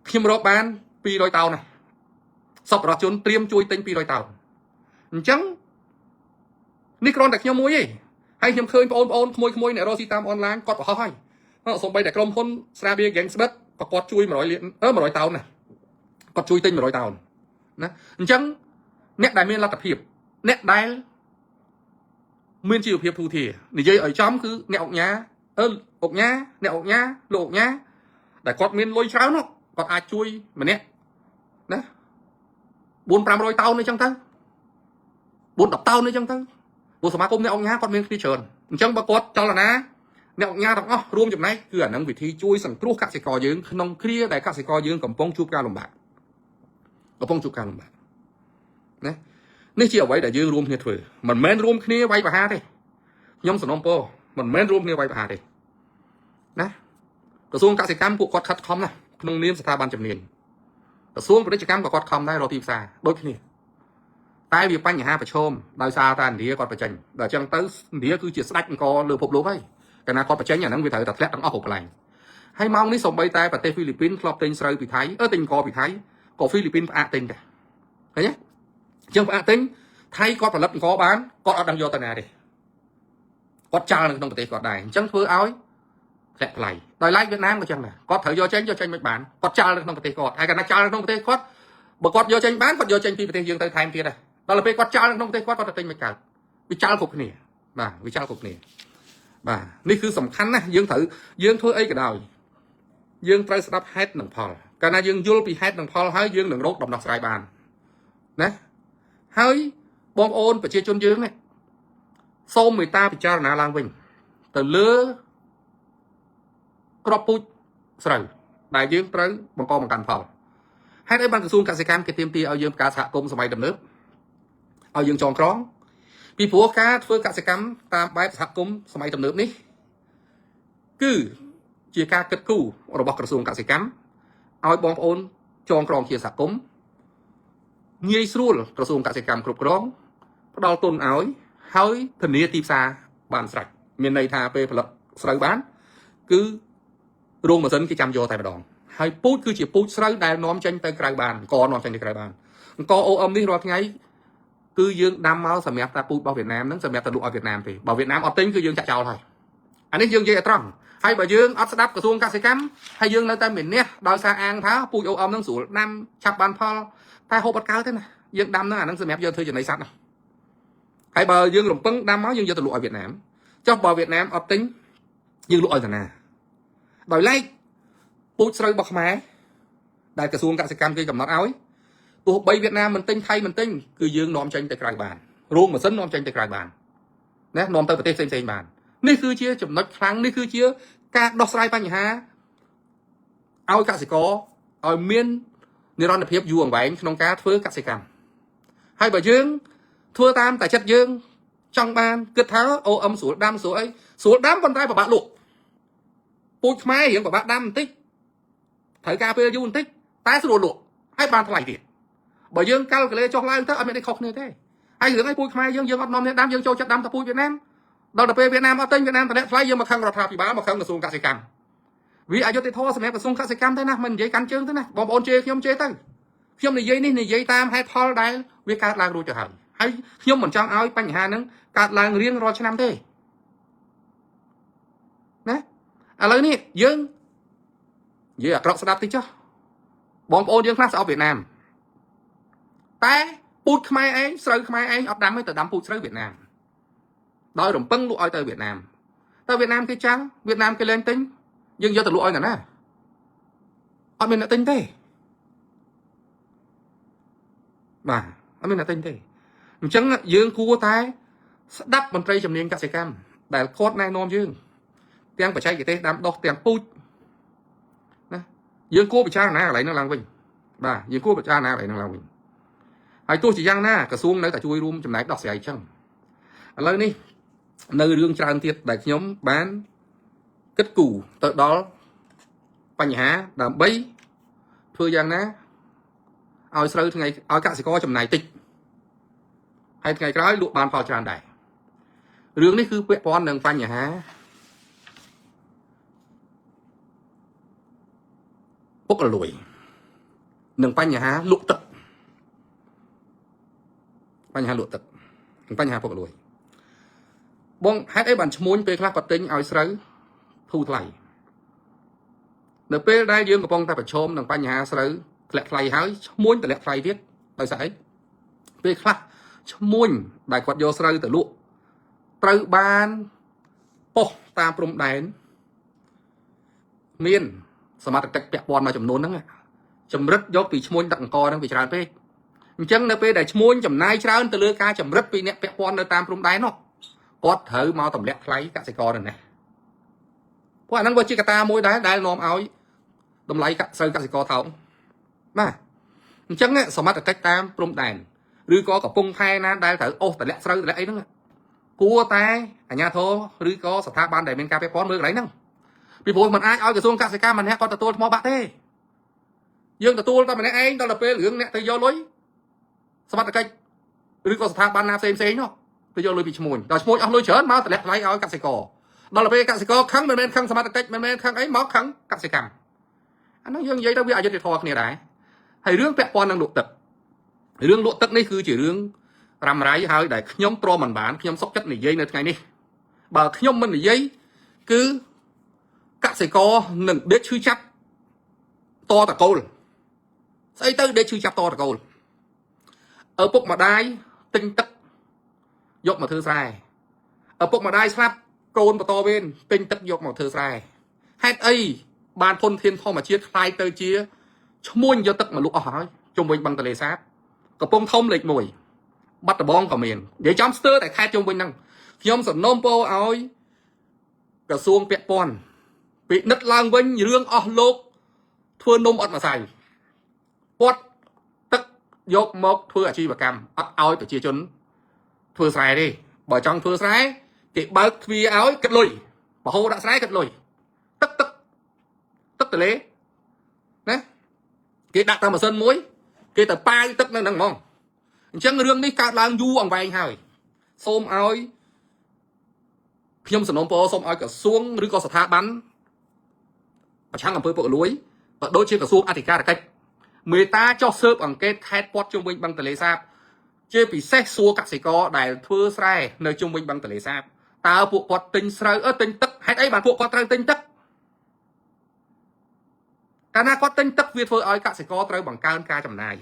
ขยมรบบ้านปีร้อยเตานะสอบรอจนเตรียมช่วยติ้งปีร้อยเตาจังนี่กรอนแต่ขยมมวยให้ขยมเคยโอนขโมยเนี่ยเราซีตามออนไลน์กดบอกให้ส่งไปแต่กรมพลสระเบียงแกงสเบ็ดก็กดช่วยมาร้อยเหรียญมาร้อยเตานะกดช่วยติ้งมาร้อยเตานะจังเนี่ยได้เมียนรัฐเพียบเนี่ยได้เมียนจิ๋วเพียบทูทีนี่ใจở trongคือเนี่ยอกnháอกnháเนี่ยอกnhá lộอกnháแต่กดเมียนลอยเช้าเนาะกดอาช่วยมาเนี่ยนะบุญปรามร้อยเตาเนี่ยจังทั้งบุญดับเตาเนี่ยจังทั้งบุญสมาคมเนี่ยอกnháกดเมียนที่เชิญจังปรากฏเจ้าละนะเนี่ยอกnháทั้งอ๋อรวมจุดไหนคืออันนั้นวิธีช่วยสั่งตู้เกษตรกรยืงขนมเครียดแต่เกษตรกรยืงกับป้องชุบการลำบากกับป้องชุบการลำบากนะนี่เชี่ยวไว้แต่ยืงรวมเนี่ยถือมันแม่นรวมគ្នាไว้ประหารเลยยมสนมโปมันแม่นรวมគ្នាไว้ประหารเลยนะกระทรวงเกษตรกรรมพวกกดคัดคอมนะข ក្នុងនាមស្ថាប័នជំនាញក្រសួងពាណិជ្ជកម្មក៏គាត់ខំដែររកទីផ្សារដូចគ្នាតែវាបញ្ហាប្រឈមដោយសារតែឥណ្ឌាគាត់បញ្ចេញដល់អញ្ចឹងទៅឥណ្ឌាគឺជាស្ដេចអង្គលើពិភពលោកហើយកាលណាគាត់បញ្ចេញអាហ្នឹងវាត្រូវតែធ្លាក់ទាំងអស់គ្រប់កន្លែងហើយម៉ោងនេះសូម្បីតែប្រទេសហ្វីលីពីនធ្លាប់ទិញស្រូវពីថៃទិញអង្គពីថៃក៏ហ្វីលីពីនផ្អាកទិញដែរឃើញទេអញ្ចឹងផ្អាកទិញថៃគាត់ផលិតអង្គបានគាត់អត់ដឹងយកទៅណាទេគាត់ចាល់នៅក្នុងប្រទេសគាត់ដែរអញ្ចឹងធ្វើឲ្យធ្លាក់ថ្លៃដោយឡែកវៀតណាមក៏ចឹងដែរគាត់ត្រូវយកចេញមិនបានគាត់ចាល់នៅក្នុងប្រទេសគាត់ហើយកាលណាចាល់នៅក្នុងប្រទេសគាត់បើគាត់យកចេញបានគាត់យកចេញពីប្រទេសយើងទៅថែមទៀតដែរដល់ពេលគាត់ចាល់នៅក្នុងប្រទេសគាត់គាត់ទៅទិញមិនកើតវាចាល់គ្រប់គ្នាបាទវាចាល់គ្រប់គ្នាបាទនេះគឺសំខាន់ណាស់យើងធ្វើអីក៏ដោយយើងត្រូវស្ដាប់ហេតុនិងផលកាលណាយើងយល់ពីហេតុនិងផលហើយយើងនឹងរកដំណោះស្រាយបានណាហើយបងប្អូនប្រជាជនយើងនេះសូមមេត្តាពិចារណាឡើងវិញទៅលើក្របពូជស្រូវដែលយើងត្រូវបង្កបង្កើនផលហេតុអីបានក្រសួងកសិកម្មគេទាមទារឲ្យយើងបង្កើតសហគមន៍សម័យទំនើបឲ្យយើងចងក្រងពីព្រោះការធ្វើកសិកម្មតាមបែបសហគមន៍សម័យទំនើបនេះគឺជាការគិតគូររបស់ក្រសួងកសិកម្មឲ្យបងប្អូនចងក្រងជាសហគមន៍ងាយស្រួលក្រសួងកសិកម្មគ្រប់គ្រងផ្ដល់ទុនឲ្យហើយធានាទីផ្សារបានស្រេចមានន័យថាពេលផលិតស្រូវបានគឺរោងម៉ាស៊ីនគេចាំយកតែម្ដងហើយពូជគឺជាពូជស្រូវដែលនាំចេញទៅក្រៅបានអង្គនាំចេញទៅក្រៅបានអង្គ OM នេះរាល់ថ្ងៃគឺយើងដាំមកសម្រាប់តែពូជរបស់វៀតណាមហ្នឹងសម្រាប់តែលក់ឲ្យវៀតណាមទេបើវៀតណាមអត់ទិញគឺយើងចាក់ចោលហើយអានេះយើងនិយាយឲ្យត្រង់ហើយបើយើងអត់ស្ដាប់ក្រសួងកសិកម្មហើយយើងនៅតែមាននេះដោយសារអាងថាពូជ OM ហ្នឹងស្រួលដាំឆាប់បានផលតែហូបអត់កើតទេណាយើងដាំហ្នឹងអាហ្នឹងសម្រាប់យកធ្វើចំណីសត្វណាហើយបើយើងរំពឹងដាំមកយើងយកទៅលក់ឲ្យវៀតណាមចុះបើវៀតណាមអត់ទិញយើងលក់ឲ្យតាណាដោយឡែកពូជស្រូវរបស់ខ្មែរដែលក្រសួងកសិកម្មគេកំណត់ឲ្យទោះបីវៀតណាមមិនទិញថៃមិនទិញគឺយើងនាំចេញទៅក្រៅបានរោងម៉ាស៊ីននាំចេញទៅក្រៅបានណានាំទៅប្រទេសផ្សេងៗបាននេះគឺជាចំណុចខ្លាំងនេះគឺជាការដោះស្រាយបញ្ហាឲ្យកសិករឲ្យមាននិរន្តរភាពយូរអង្វែងក្នុងការធ្វើកសិកម្មហើយបើយើងធ្វើតាមតែចិត្តយើងចង់បានគិតថា OM ស្រួលដាំស្រួលអីស្រួលដាំប៉ុន្តែពិបាកលក់ពូជខ្មែររៀងពិបាកដាំបន្តិចត្រូវការពេលយូរបន្តិចតែស្រួលលក់ហើយបានថ្លៃទៀតបើយើងកាល់កូលេចុះឡើងទៅអត់មានអីខុសគ្នាទេហើយរឿងឲ្យពូជខ្មែរយើងអត់នាំគ្នាដាំយើងចូលចិត្តដាំតែពូជវៀតណាមដល់ទៅពេលវៀតណាមអត់ទិញវៀតណាមតម្លាក់ថ្លៃយើងមកខឹងរដ្ឋាភិបាលមកខឹងក្រសួងកសិកម្មវាអយុត្តិធម៌សម្រាប់ក្រសួងកសិកម្មទេណាមិននិយាយកាន់ជើងទេណាបងប្អូនជេរខ្ញុំជេរទៅខ្ញុំនិយាយនេះនិយាយតាមហេតុផលដែលវាកើតឡើងរួចទៅហើយខ្ញុំមិនចង់ឲ្យបញ្ហាហ្នឹងកើតឡើងរៀងរាល់ឆ្នាំទេណាឥឡូវនេះយើងនិយាយអាក្រក់ស្ដាប់តិចចុះបងប្អូនយើងខ្លះស្អប់វៀតណាមតែពូជខ្មែរឯងស្រូវខ្មែរឯងអត់ដាំទេទៅដាំពូជស្រូវវៀតណាមដោយរំពឹងលក់ឲ្យទៅវៀតណាមតែវៀតណាមគេចាំងវៀតណាមគេលែងទិញយើងយកទៅលក់ឲ្យណាអត់មានអ្នកទិញទេបាទអត់មានអ្នកទិញទេអញ្ចឹងយើងគួរតែស្ដាប់មន្ត្រីជំនាញកសិកម្មដែលគាត់ណែនាំយើងទាំងបច្ចេកទេសដាំដុះទាំងពូជណាយើងគួរពិចារណាកន្លែងហ្នឹងឡើងវិញបាទយើងគួរពិចារណាកន្លែងហ្នឹងឡើងវិញហើយទោះជាយ៉ាងណាក្រសួងនៅតែជួយរួមចំណែកដោះស្រាយអញ្ចឹងឥឡូវនេះនៅរឿងច្រើនទៀតដែលខ្ញុំបានគិតគូរទៅដល់បញ្ហាដើម្បីធ្វើយ៉ាងណាឲ្យស្រូវថ្ងៃឲ្យកសិករចំណាយតិចហើយថ្ងៃក្រោយលក់បានផលច្រើនដែររឿងនេះគឺពាក់ព័ន្ធនឹងបញ្ហាពុករលួយនិងបញ្ហាលក់ទឹកបញ្ហាលក់ទឹកនិងបញ្ហាពុករលួយបងហេតុអីបានឈ្មោះពេលខ្លះគាត់ទិញឲ្យស្រូវធូរថ្លៃនៅពេលដែលយើងកំពុងតែប្រឈមនឹងបញ្ហាស្រូវធ្លាក់ថ្លៃហើយឈ្មោះតម្លាក់ថ្លៃទៀតដោយសារអីពេលខ្លះឈ្មោះដែលគាត់យកស្រូវទៅលក់ត្រូវបានប៉ុស្តិ៍តាមព្រំដែនមានសមត្ថកិច្ចពាក់ព័ន្ធមួយចំនួនហ្នឹងចម្រិតយកពីឈ្មោះទឹកអង្គហ្នឹងវាច្រើនពេកអញ្ចឹងនៅពេលដែលឈ្មោះចំណាយច្រើនទៅលើការចម្រិតពីអ្នកពាក់ព័ន្ធនៅតាមព្រំដែននោះគាត់ត្រូវមកទម្លាក់ថ្លៃកសិករទៅណាព្រោះអាហ្នឹងវាជាកត្តាមួយដែរដែលនាំឲ្យតម្លៃស្រូវកសិករថោកបាទអញ្ចឹងសមត្ថកិច្ចតាមព្រំដែនឬក៏កំពង់ផែណាដែលត្រូវអូសតម្លាក់ស្រូវតម្លាក់អីហ្នឹងគួរតែអាជ្ញាធរឬក៏ស្ថាប័នដែលមានការពាក់ព័ន្ធមើលកន្លែងហ្នឹងពីព្រោះมันអាចឲ្យក្រសួងកសិកម្មម្នាក់គាត់ទទួលថ្មបាក់ទេ dương tụi ta mình anh đó là phê lưỡng nè từ do lối sao bắt được cáchឬក៏ស្ថាប័នណាផ្សេងនោះទៅយកលុយពីឈ្មោះដល់ឈ្មោះអស់លុយច្រើនមកតម្លាក់ថ្លៃឲ្យកសិករដល់ទៅពេលកសិករខឹងមិនមែនខឹងសមត្ថកិច្ចមិនមែនខឹងអីមកខឹងកសិកម្មអានោះយើងនិយាយទៅវាអយុត្តិធម៌គ្នាដែរហើយរឿងពាក់ព័ន្ធនឹងលក់ទឹករឿងលក់ទឹកនេះគឺជារឿងរ៉ាំរ៉ៃហើយដែលខ្ញុំទ្រាំមិនបានខ្ញុំសុកចិត្តនិយាយនៅថ្ងៃនេះបើខ្ញុំមិននិយាយគឺកសិករនឹងដេកឈឺចាប់តតកូលស្អីទៅដេកឈឺចាប់តតកូលឪពុកម្ដាយទិញទឹកយកមកធ្វើស្រែឪពុកម្ដាយស្លាប់កូនបន្តវេនទិញទឹកយកមកធ្វើស្រែហេតុអីបានធនធានធម្មជាតិខ្លាយទៅជាឈ្មួញយកទឹកមកលក់អស់ហើយជុំវិញបឹងទន្លេសាបកំពង់ធំលេខ1បាត់ដំបងក៏មាននិយាយចំស្ទើរតែខេត្តជុំវិញហ្នឹងខ្ញុំសំណូមពរឲ្យក្រសួងពាក់ព័ន្ធពិនិត្យឡើងវិញរឿងអស់លោកធ្វើនំអត់ម្សៅគាត់ទឹកយកមកធ្វើអាជីវកម្មអត់ឲ្យប្រជាជនធ្វើស្រែទេបើចង់ធ្វើស្រែគេបើកទ្វារឲ្យគិតលុយបហូរដាក់ស្រែគិតលុយទឹកទលេណាគេដាក់តាមម៉ាស៊ីនមួយគេទៅប៉ាវទឹកនៅហ្នឹងហ្មងអញ្ចឹងរឿងនេះកើតឡើងយូរអង្វែងហើយសូមឲ្យខ្ញុំសំណូមពរសូមឲ្យក្រសួងឬក៏ស្ថាប័នប្រឆាំងអំពើពុករលួយក៏ដូចជាក្រសួងអធិការកិច្ចមេតាចោះស៊ើបអង្កេតខេត្តព័ទ្ធជុំវិញបឹងទន្លេសាបជាពិសេសសួរកសិករដែលធ្វើស្រែនៅជុំវិញបឹងទន្លេសាបតើពួកគាត់ទិញស្រូវទិញទឹកហេតុអីបានពួកគាត់ត្រូវទិញទឹកកាលណាគាត់ទិញទឹកវាធ្វើឲ្យកសិករត្រូវបង្កើនការចំណាយ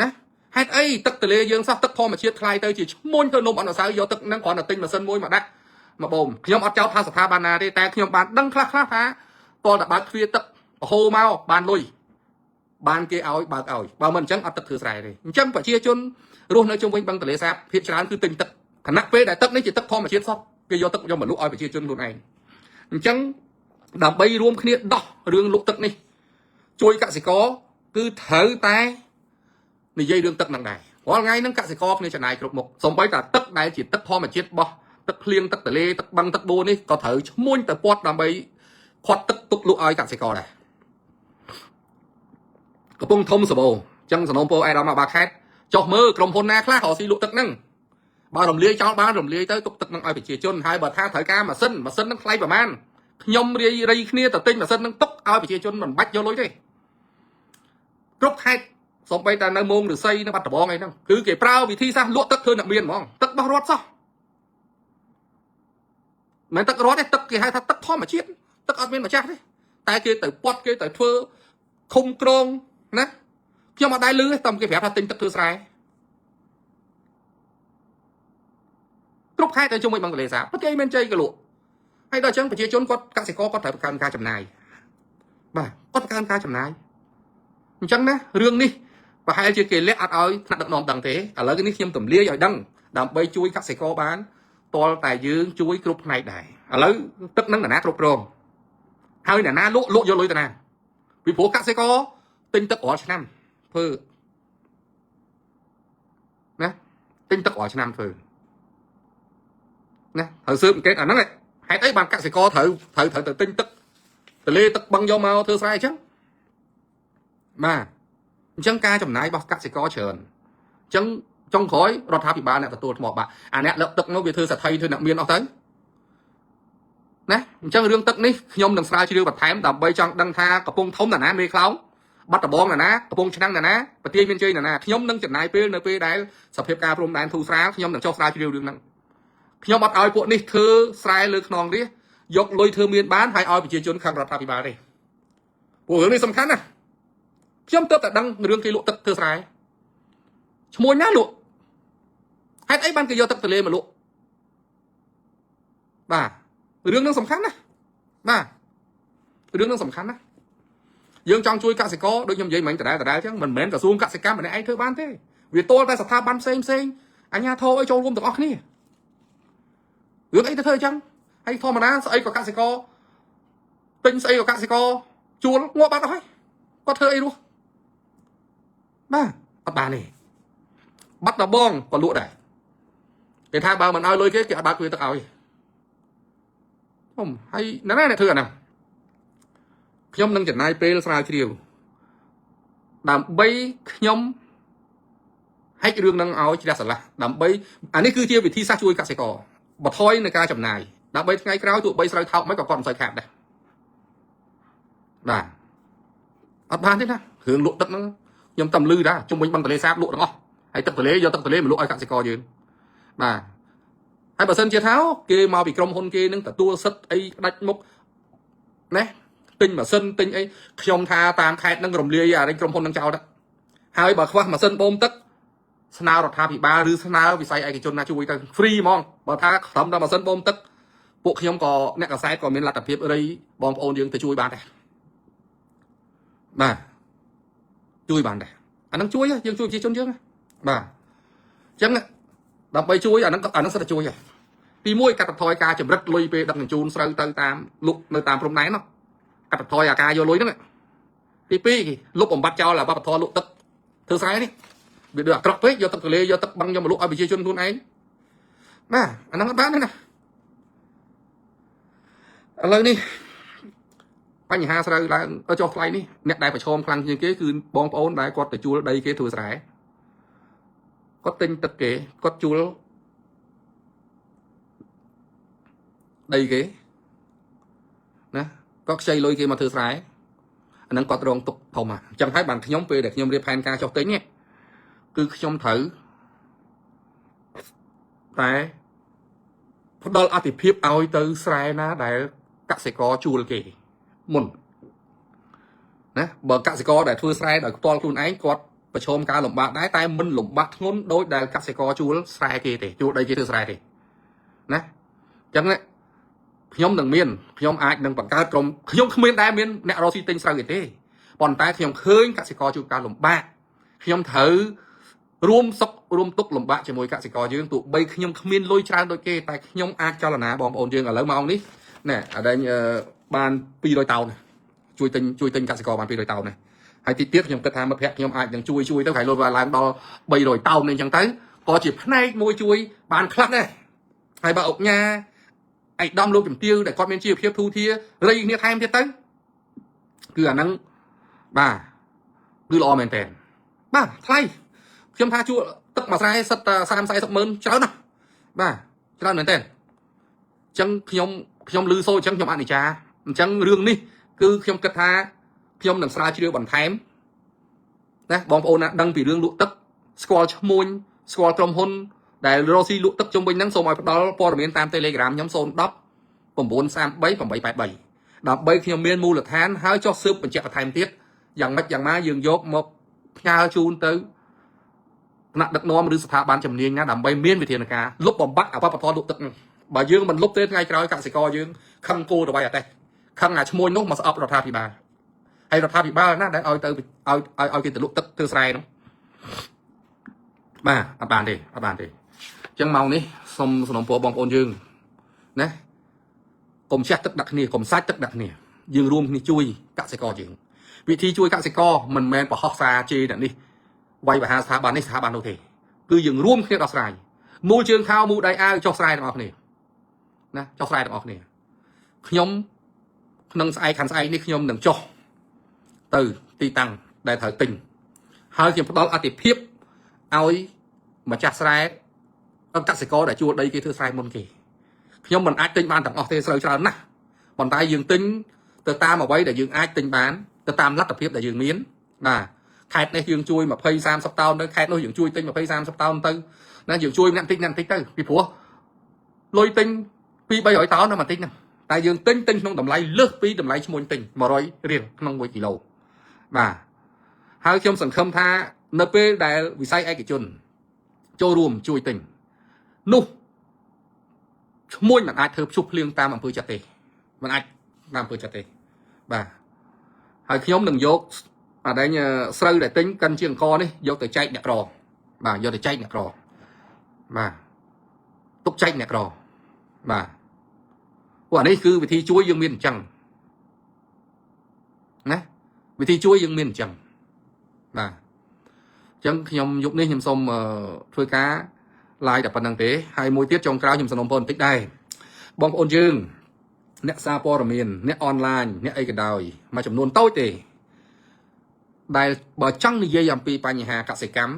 ណាហេតុអីទឹកទន្លេយើងសោះទឹកធម្មជាតិថ្លៃទៅជាឈ្មោះទៅនំអនុសាវយកទឹកហ្នឹងគ្រាន់តែទិញម៉ាស៊ីនមួយមកដាក់មកបូមខ្ញុំអត់ចោទថាស្ថាប័នណាទេតែខ្ញុំបានដឹងខ្លះថាតើតែបើកទ្វារទឹកបហូរមកបានលុយបានគេឲ្យបើកឲ្យបើមិនអញ្ចឹងអត់ទឹកធ្វើស្រែទេអញ្ចឹងប្រជាជនរស់នៅជុំវិញបឹងទន្លេសាបភាគច្រើនគឺទិញទឹកខណៈពេលដែលទឹកនេះជាទឹកធម្មជាតិសោះគេយកទឹកយកមកលក់ឲ្យប្រជាជនខ្លួនឯងអញ្ចឹងដើម្បីរួមគ្នាដោះរឿងលក់ទឹកនេះជួយកសិករគឺត្រូវតែនិយាយរឿងទឹកហ្នឹងដែររាល់ថ្ងៃហ្នឹងកសិករគ្នាចំណាយគ្រប់មុខសូម្បីតែទឹកដែលជាទឹកធម្មជាតិបោះទឹកភ្លៀងទឹកទលេទឹកបឹងទឹកបួនេះក៏ត្រូវឈ្មួញទៅពាត់ដើម្បីខាត់ទឹកទុកលក់ឲ្យកសិករដែរកំពង់ធំសបោចឹងសំណូមពរអេដាមអាបាខេតចុះមើលក្រុមហ៊ុនណាខ្លះរកស៊ីលក់ទឹកហ្នឹងបើរំលាយចោលបានរំលាយទៅទុកទឹកហ្នឹងឲ្យប្រជាជនហើយបើថាត្រូវការម៉ាស៊ីនហ្នឹងថ្លៃប្រហែលខ្ញុំរាយគ្នាទៅទិញម៉ាស៊ីនហ្នឹងទុកឲ្យប្រជាជនមិនបាច់យកលុយទេគ្រប់ខេត្តសូម្បីតែនៅមោងឫស្សីនៅបាត់ដំបងអីហ្នឹងគឺគេប្រើវិធីសាស្ត្រលក់ទឹកធ្វើអ្នកមានហ្មងទឹកបោះរត់សោះមិនទឹករត់ទេទឹកគេហៅថាទឹកធម្មជាតិទឹកអត់មានម្ចាស់ទេតែគេទៅពាត់គេទៅធ្វើឃុំក្រងណាខ្ញុំអត់ដែរលឺទេតែគេប្រាប់ថាទិញទឹកធ្វើស្រែគ្រប់ខេត្តទៅជុំវិញបឹងទន្លេសាបគេមានជ័យក៏លក់ហើយដល់អញ្ចឹងប្រជាជនគាត់កសិករគាត់ត្រូវបង្កើនការចំណាយបាទគាត់បង្កើនការចំណាយអញ្ចឹងណារឿងនេះប្រហែលជាគេលាក់អត់ឲ្យថ្នាក់ដឹកនាំដឹងទេឥឡូវនេះខ្ញុំទម្លាយឲ្យដឹងដើម្បីជួយកសិករបានតលតែយើងជួយគ្រប់ផ្នែកដែរឥឡូវទឹកនឹងអ្នកណាគ្រប់គ្រងហើយអ្នកណាលក់យកលុយទៅណាពីព្រោះកសិករទិញទឹករាល់ឆ្នាំធ្វើណាទិញទឹករាល់ឆ្នាំធ្វើណាហើយស៊ើបអង្កេតអាហ្នឹងហេតុអីបានកសិករត្រូវទៅទិញទឹកទលេទឹកបឹងយកមកធ្វើស្រែអញ្ចឹងបាទអញ្ចឹងការចំណាយរបស់កសិករច្រើនអញ្ចឹងចុងក្រោយរដ្ឋាភិបាលអ្នកទទួលថ្មបាក់អាអ្នកលើកទឹកនោះវាធ្វើសទ្ធិធ្វើអ្នកមានអស់ទៅណាអញ្ចឹងរឿងទឹកនេះខ្ញុំនឹងស្រាវជ្រាវបន្ថែមដើម្បីចង់ដឹងថាកំពង់ធំណាមេខ្លោងបាត់ដំបងណាកំពង់ឆ្នាំងណាប្រទាយមានជ័យណាខ្ញុំនឹងចំណាយពេលនៅពេលដែលសភាពការព្រំដែនធូរស្រាលខ្ញុំនឹងចុះស្រាវជ្រាវរឿងហ្នឹងខ្ញុំអត់ឲ្យពួកនេះធ្វើស្រែលើខ្នងនេះយកលុយធ្វើមានបានហើយឲ្យប្រជាជនខាងរដ្ឋាភិបាលទេព្រោះរឿងនេះសំខាន់ណាខ្ញុំទើបតែដឹងរឿងគេលក់ទឹកធ្វើស្រែឈ្មោះណាលក់ហេតុអីបានគេយកទឹកទលេមកលក់បាទរឿងហ្នឹងសំខាន់ណាបាទរឿងហ្នឹងសំខាន់ណាយើងចង់ជួយកសិករដូចខ្ញុំនិយាយមិញដដែលអញ្ចឹងមិនមែនក្រសួងកសិកម្មម្នាក់ឯងធ្វើបានទេវាទល់តែស្ថាប័នផ្សេងអាជ្ញាធរឲ្យចូលរួមទាំងអស់គ្នារឿងអីទៅធ្វើអញ្ចឹងហើយធម្មតាស្អីក៏កសិករទិញស្អីក៏កសិករជួលងាប់បាត់អស់ហើយគាត់ធ្វើអីរស់បាទអត់បានទេបាត់ដំបងក៏លក់ដែរគេថាបើមិនឲ្យលុយគេអត់បើកទ្វារទឹកឲ្យហើយណាអ្នកធ្វើអាហ្នឹងខ្ញុំនឹងចំណាយពេលស្រាវជ្រាវ đàm bay nhóm hay cái đường năng áo chỉ là sẵn là đàm bay anh ấy cứ chia vị thi xa chui cả sẽ có bật thôi này ca chậm này đàm bay ngay cái tụi bay sợi thọc mấy còn sợi khảm đây là ở ban thế nào hướng lộ tận nó nhầm tầm lư đã trong mình bằng tờ lê sáp lộ đúng không hay tật tờ lê do tật tờ lê mà lộ ai cả sẽ có gì mà hai bà sân chia tháo kia mau bị công hôn kia nâng cả tua sắt ấy đạch mốc nè tinh mà sân tinh ấy trong tha tam khai nâng rồng lia à đây công hôn nâng chào đó hai bà khoa mà sân bom tất nào rồi tha bị ba rư nào bị say ai cái chôn na chui ta free mong bà tha thầm ra mà sân bom tất bộ khi ông có nè cả sai còn miền là tập hiệp ở đây bom ôn dương tới chui bàn này mà chui bàn này anh đang chui á dương chui chỉ chôn dương mà chẳng đập bay chui anh nó sẽ chui àពីមួយកាត់ថយការចម្រិតលុយពេលដឹកជញ្ជូនស្រូវទៅតាមលុកនៅតាមព្រំដែននោះកាត់ថយអាការយកលុយហ្នឹងទី2គេលុបបំបត្តិចោលអាបបធរលុកទឹកធ្វើស្រែនេះវាដូចអាក្រក់ពេកយកទឹកទលេយកទឹកបឹងយកមកលុកឲ្យប្រជាជនខ្លួនឯងណាអាហ្នឹងអត់បានទេណាឥឡូវនេះបញ្ហាស្រូវឡើងចុះថ្លៃនេះអ្នកដែលប្រឈមខ្លាំងជាងគេគឺបងប្អូនដែលគាត់ទៅជួលដីគេធ្វើស្រែគាត់ទិញទឹកគេគាត់ជួលដីគេណាក៏ខ្ចីលុយគេមកធ្វើស្រែអាហ្នឹងគាត់រងទុកធំអញ្ចឹងហើយបានខ្ញុំពេលដែលខ្ញុំរៀបផែនការចុះទិញនេះគឺខ្ញុំត្រូវតែផ្ដល់អតិភិបឲ្យទៅស្រែណាដែលកសិករជួលគេមុនណាបើកសិករដែលធ្វើស្រែដោយផ្ទាល់ខ្លួនឯងគាត់ប្រឈមការលំបាកដែរតែមិនលំបាកធ្ងន់ដោយដែលកសិករជួលស្រែគេទេជួលដីគេធ្វើស្រែទេណាអញ្ចឹងខ្ញុំនឹងមានខ្ញុំអាចនឹងបង្កើតក្រុមខ្ញុំគ្មានដែរមានអ្នករកស៊ីទិញស្រូវទេប៉ុន្តែខ្ញុំឃើញកសិករជួបការលំបាកខ្ញុំត្រូវរួមសុខរួមទុក្ខលំបាកជាមួយកសិករយើងទោះបីខ្ញុំគ្មានលុយច្រើនដូចគេតែខ្ញុំអាចចលនាបងប្អូនយើងឥឡូវម៉ោងនេះណែអាដែងបាន200តោនជួយទិញកសិករបាន200តោនហើយទីទៀតខ្ញុំគិតថាមិត្តភក្តិខ្ញុំអាចនឹងជួយទៅខែលុយឡើងដល់300តោននេះអញ្ចឹងទៅក៏ជាផ្នែកមួយជួយបានខ្លះដែរហើយបើអុកញ៉ាឯកឧត្តមលោកជំទាវដែលគាត់មានជីវភាពធូរធាររៃគ្នាថែមទៀតទៅគឺអាហ្នឹងបាទគឺល្អមែនតើបាទថ្លៃខ្ញុំថាជួទឹកមួយស្រែសិតតែ30-40ម៉ឺនច្រើនណាស់បាទច្រើនមែនតើអញ្ចឹងខ្ញុំលឺសូរអញ្ចឹងខ្ញុំអនុញ្ញាតអញ្ចឹងរឿងនេះគឺខ្ញុំគិតថាខ្ញុំនឹងស្រាវជ្រាវបន្ថែមណាបងប្អូនណាដឹងពីរឿងលក់ទឹកស្គាល់ឈ្មោះស្គាល់ក្រុមហ៊ុនដែលរស់ស៊ីលក់ទឹកជុំវិញហ្នឹងសូមឲ្យផ្ដល់ព័ត៌មានតាម Telegram ខ្ញុំ010 933 883ដើម្បីខ្ញុំមានមូលដ្ឋានហើយចុះស៊ើបបញ្ជាក់បន្ថែមទៀតយ៉ាងម៉េចយ៉ាងម៉ាយើងយកមកផ្ញើជូនទៅថ្នាក់ដឹកនាំឬស្ថាប័នជំនាញណាដើម្បីមានវិធានការលុបបំបាត់អបបធរលក់ទឹកហ្នឹងបើយើងមិនលុបទេថ្ងៃក្រោយកសិករយើងខឹងគោទៅវាយអត់ទេខឹងអាឈ្មោះនោះមកស្អប់រដ្ឋាភិបាលហើយរដ្ឋាភិបាលណាដែលឲ្យទៅឲ្យគេទៅលក់ទឹកធ្វើស្រែហ្នឹងបាទអត់បានទេអញ្ចឹងម៉ោងនេះសូមសំណូមពរបងប្អូនយើងណាកុំចាស់ទឹកដាក់គ្នាកុំសាច់ទឹកដាក់គ្នាយើងរួមគ្នាជួយកសិករយើងវិធីជួយកសិករមិនមែនប្រហោះសារជេរអ្នកនេះវាយបហាស្ថាប័ននេះស្ថាប័ននោះទេគឺយើងរួមគ្នាដោះស្រាយមូលជើងខោមូលដៃអាវចុះស្រែទាំងអស់គ្នាណាចុះស្រែទាំងអស់គ្នាខ្ញុំក្នុងស្អែកខាងស្អែកនេះខ្ញុំនឹងចុះទៅទីតាំងដែលត្រូវទិញហើយខ្ញុំផ្ដល់អតិភិបឲ្យម្ចាស់ស្រែកសិករដែលជួលដីគេធ្វើស្រែមុនគេខ្ញុំមិនអាចទិញបានទាំងអស់ទេស្រូវច្រើនណាស់ប៉ុន្តែយើងទិញទៅតាមអ្វីដែលយើងអាចទិញបានទៅតាមលទ្ធភាពដែលយើងមានបាទខេត្តនេះយើងជួយ20-30តោនទៅខេត្តនោះយើងជួយទិញ20-30តោនទៅណាយើងជួយអ្នកតិចទៅពីព្រោះលុយទិញ200-300តោនណាមិនតិចណាតែយើងទិញក្នុងតម្លៃលើសពីតម្លៃឈ្មោះទិញ100រៀលក្នុង1គីឡូបាទហើយខ្ញុំសង្ឃឹមថានៅពេលដែលវិស័យឯកជនចូលរួមជួយទិញនោះឈ្មោះមិនអាចធ្វើភ្ជុះភ្លៀងតាមអំពើចិត្តទេមិនអាចតាមអំពើចិត្តទេបាទហើយខ្ញុំនឹងយកអាដែងស្រូវដែលទិញកិនជាអង្គនេះយកទៅចែកអ្នកក្របាទយកទៅចែកអ្នកក្របាទទុកចែកអ្នកក្របាទព្រោះអានេះគឺវិធីជួយយើងមានអញ្ចឹងណាវិធីជួយយើងមានអញ្ចឹងបាទអញ្ចឹងខ្ញុំយប់នេះខ្ញុំសូមធ្វើការ live តែប៉ុណ្្នឹងទេហើយមួយទៀតចុងក្រោយខ្ញុំសំណូមពរបន្តិចដែរបងប្អូនយើងអ្នកសារព័ត៌មានអ្នកអនឡាញអ្នកអីក៏ដោយមួយចំនួនតូចទេ ដែលបើចង់និយាយអំពីបញ្ហាកសិកម្ម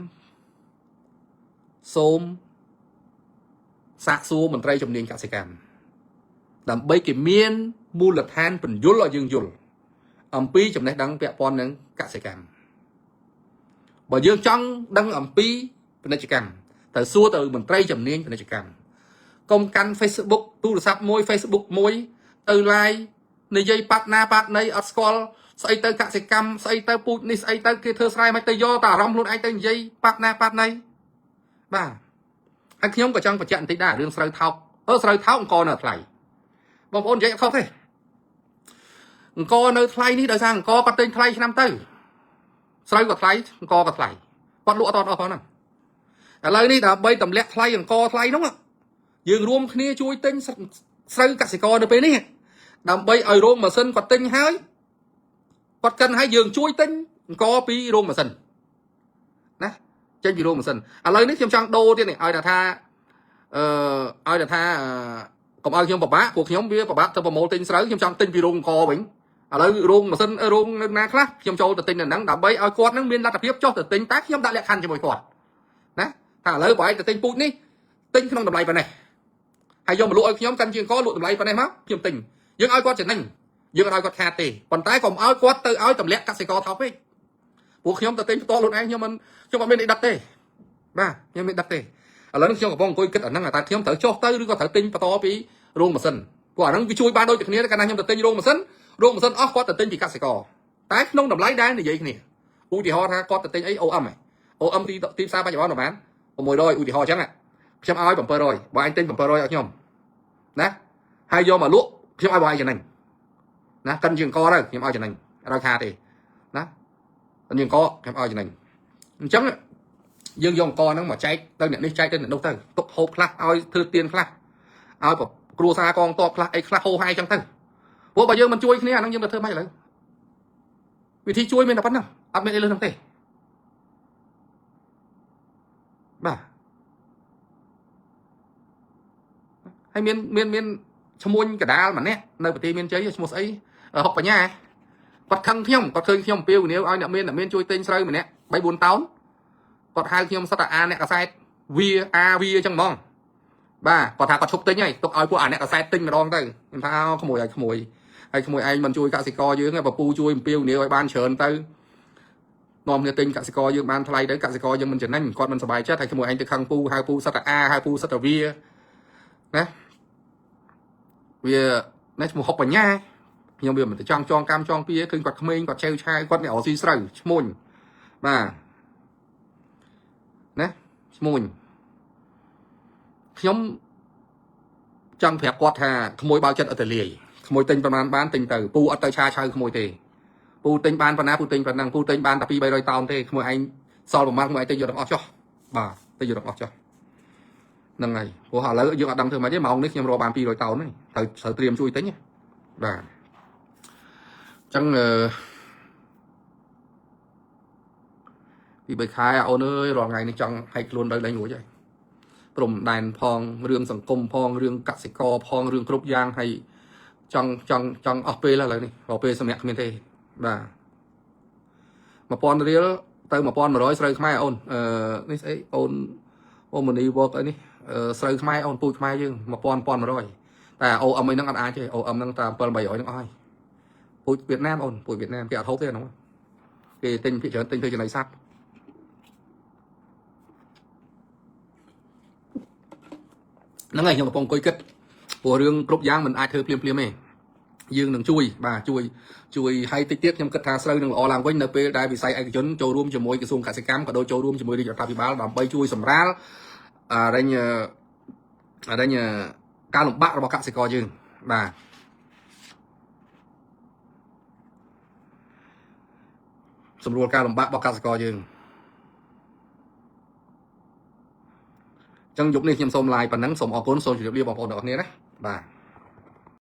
សូមសាកសួរមន្ត្រីជំនាញកសិកម្មដើម្បីគេមានមូលដ្ឋានពន្យល់ឲ្យយើងយល់អំពីចំណេះដឹងពាក់ព័ន្ធនឹងកសិកម្មបើយើងចង់ដឹងអំពីពាណិជ្ជកម្មត្រូវសួរទៅមន្ត្រីជំនាញពាណិជ្ជកម្មកុំកាន់ Facebook ទូរស័ព្ទមួយ Facebook មួយទៅ live និយាយប៉ាត់ណាប៉ាត់ណីអត់ស្គាល់ស្អីទៅកសិកម្មស្អីទៅពូជនេះស្អីទៅគេធ្វើស្រែមិនទៅយកតែអារម្មណ៍ខ្លួនឯងទៅនិយាយប៉ាត់ណាប៉ាត់ណីបាទហើយខ្ញុំក៏ចង់បញ្ជាក់បន្តិចដែររឿងស្រូវថោកស្រូវថោកអង្គនៅថ្លៃបងប្អូននិយាយអត់ខុសទេអង្គនៅថ្លៃនេះដោយសារអង្គគាត់ទិញថ្លៃឆ្នាំទៅស្រូវក៏ថ្លៃអង្គក៏ថ្លៃគាត់លក់អត់អស់ផងហ្នឹងឥឡូវនេះដើម្បីទម្លាក់ថ្លៃអង្គថ្លៃហ្នឹងយើងរួមគ្នាជួយទិញស្រូវកសិករនៅពេលនេះដើម្បីឲ្យរោងម៉ាស៊ីនគាត់ទិញហើយគាត់កិនហើយយើងជួយទិញអង្គពីរោងម៉ាស៊ីនណាចេញពីរោងម៉ាស៊ីនឥឡូវនេះខ្ញុំចង់ដូរទៀតនេះឲ្យថាកុំឲ្យខ្ញុំពិបាកពួកខ្ញុំវាពិបាកទៅប្រមូលទិញស្រូវខ្ញុំចង់ទិញពីរោងអង្គវិញឥឡូវរោងម៉ាស៊ីនរោងនៅណាខ្លះខ្ញុំចូលទៅទិញនៅហ្នឹងដើម្បីឲ្យគាត់នឹងមានលទ្ធភាពចុះទៅទិញតែខ្ញុំដាក់លក្ខខណ្ឌជាមួយគាត់ណាថាឥឡូវបើឯងទៅទិញពូជនេះទិញក្នុងតម្លៃប៉ុណ្ណេះហើយយកមកលក់ឲ្យខ្ញុំកាន់ជាងកលក់តម្លៃប៉ុណ្ណេះមកខ្ញុំទិញយើងឲ្យគាត់ចំណេញយើងអត់ឲ្យគាត់ខាតទេប៉ុន្តែកុំឲ្យគាត់ទៅឲ្យទម្លាក់កសិករថោកពេកពួកខ្ញុំទៅទិញផ្ទាល់ខ្លួនឯងខ្ញុំអត់មានអីដឹកទេបាទខ្ញុំមានដឹកទេឥឡូវនេះខ្ញុំកំពុងអង្គុយគិតអាហ្នឹងតែខ្ញុំត្រូវចុះទៅឬក៏ត្រូវទិញបន្តពីរោងម៉ាស៊ីនពួកអាហ្នឹងវាជួយបានដូចគ្នាកាលណាខ្ញុំទៅទិញរោងម៉ាស៊ីនអស់គាត់ទៅទិញពីកសិករតែក្នុងតម្លៃដែរនិយាយគ្នាឧទាហរណ៍ថាគាត់ទៅទិញអី OM ទីផ្សារបច្ចុប្បន្នប្រហែល600ឧទាហរណ៍អញ្ចឹងខ្ញុំឲ្យ700បើឯងទិញ700ឲ្យខ្ញុំណាហើយយកមកលក់ខ្ញុំឲ្យបងឯងចំណេញណាកិនជាងអង្គទៅខ្ញុំឲ្យចំណេញអត់ឲ្យខាតទេណាកិនជាងអង្គខ្ញុំឲ្យចំណេញអញ្ចឹងយើងយកអង្គហ្នឹងមកចែកទៅអ្នកនេះចែកទៅអ្នកនោះទៅទុកហូបខ្លះឲ្យធ្វើទៀនខ្លះឲ្យគ្រួសារកងតបខ្លះអីខ្លះហូរហាយអញ្ចឹងទៅព្រោះបើយើងមិនជួយគ្នាអាហ្នឹងយើងទៅធ្វើម៉េចឥឡូវវិធីជួយមានតែប៉ុណ្ណឹងអត់មានអីលើហ្នឹងទេបាទហើយមានឈ្មោះកដាលម្នាក់នៅប្រទេសមានជ័យឈ្មោះស្អីហុកបញ្ញាគាត់ខឹងខ្ញុំគាត់ឃើញខ្ញុំអំពាវនាវឲ្យអ្នកមានជួយទិញស្រូវម្នាក់ 3-4 តោនគាត់ហៅខ្ញុំសិតតែអ្នកកសែតវាអញ្ចឹងហ្មងបាទគាត់ថាគាត់ឈប់ទិញហើយទុកឲ្យពួកអ្នកកសែតទិញម្ដងទៅខ្ញុំថាក្មួយឲ្យក្មួយហើយក្មួយឯងមិនជួយកសិករយើងទេបើពូជួយអំពាវនាវឲ្យបានច្រើនទៅនាំគ្នាទិញកសិករយើងបានថ្លៃទៅកសិករយើងមិនចំណេញគាត់មិនសប្បាយចិត្តហើយក្មួយឯងទៅខឹងពូហៅពូសិតតែហៅពូសិតតែវាណាវានេះឈ្មោះហុកបញ្ញាខ្ញុំវាមិនទៅចង់កម្មចង់ពីឃើញគាត់ក្មេងគាត់ឆេវឆាយគាត់អ្នករកស៊ីស្រូវឈ្មោះបាទណាឈ្មោះខ្ញុំចង់ប្រាប់គាត់ថាក្មួយបើកចិត្តអត់ទៅលាយក្មួយទិញប្រមាណបានទិញទៅពូអត់ទៅឆាឆៅក្មួយទេពូទិញបានប៉ុណ្ណាពូទិញប៉ុណ្ណឹងពូទិញបានតែ200-300 តោនទេក្មួយឯងសល់ប្រមាណក្មួយឯងទិញយកទាំងអស់ចុះបាទទិញយកទាំងអស់ចុះហ្នឹងហើយព្រោះឥឡូវយើងអត់ដឹងធ្វើម៉េចទេម៉ោងនេះខ្ញុំរកបាន200 តោនហើយត្រូវត្រៀមជួយទិញបាទអញ្ចឹងពី3 ខែអូនអើយរាល់ថ្ងៃនេះចង់ហែកខ្លួនទៅលែងរួចហើយព្រំដែនផងរឿងសង្គមផងរឿងកសិករផងរឿងគ្រប់យ៉ាងហើយចង់អស់ពេលឥឡូវនេះរកពេលសម្រាប់គ្មានទេបាទ1000 រៀលទៅ1100ស្រូវខ្មែរអូននេះស្អីអូនមនីវ៉កអីនេះស្រូវខ្មែរអូនពូជខ្មែរយើង1100តែ OM អីហ្នឹងអត់អាចទេ OM ហ្នឹងតែ700-800ហ្នឹងអស់ហើយពូជវៀតណាមអូនពូជវៀតណាមគេអត់ហូបទេអាហ្នឹងគេទិញភាគច្រើនទិញធ្វើចំណីសត្វហ្នឹងហើយខ្ញុំកំពុងអង្គុយគិតព្រោះរឿងគ្រប់យ៉ាងមិនអាចធ្វើភ្លាមទេយើងនឹងជួយបាទជួយឲ្យតិចទៀតខ្ញុំគិតថាស្រូវនឹងល្អឡើងវិញនៅពេលដែលវិស័យឯកជនចូលរួមជាមួយក្រសួងកសិកម្មក៏ដូចចូលរួមជាមួយរាជរដ្ឋាភិបាលដើម្បីជួយសម្រាលរែងការលំបាករបស់កសិករយើងបាទសម្រួលការលំបាករបស់កសិករយើងអញ្ចឹងយប់នេះខ្ញុំសូមឡាយប៉ុណ្ណឹងសូមអរគុណសូមជម្រាបលាបងប្អូនទាំងអស់គ្នាណាបាទ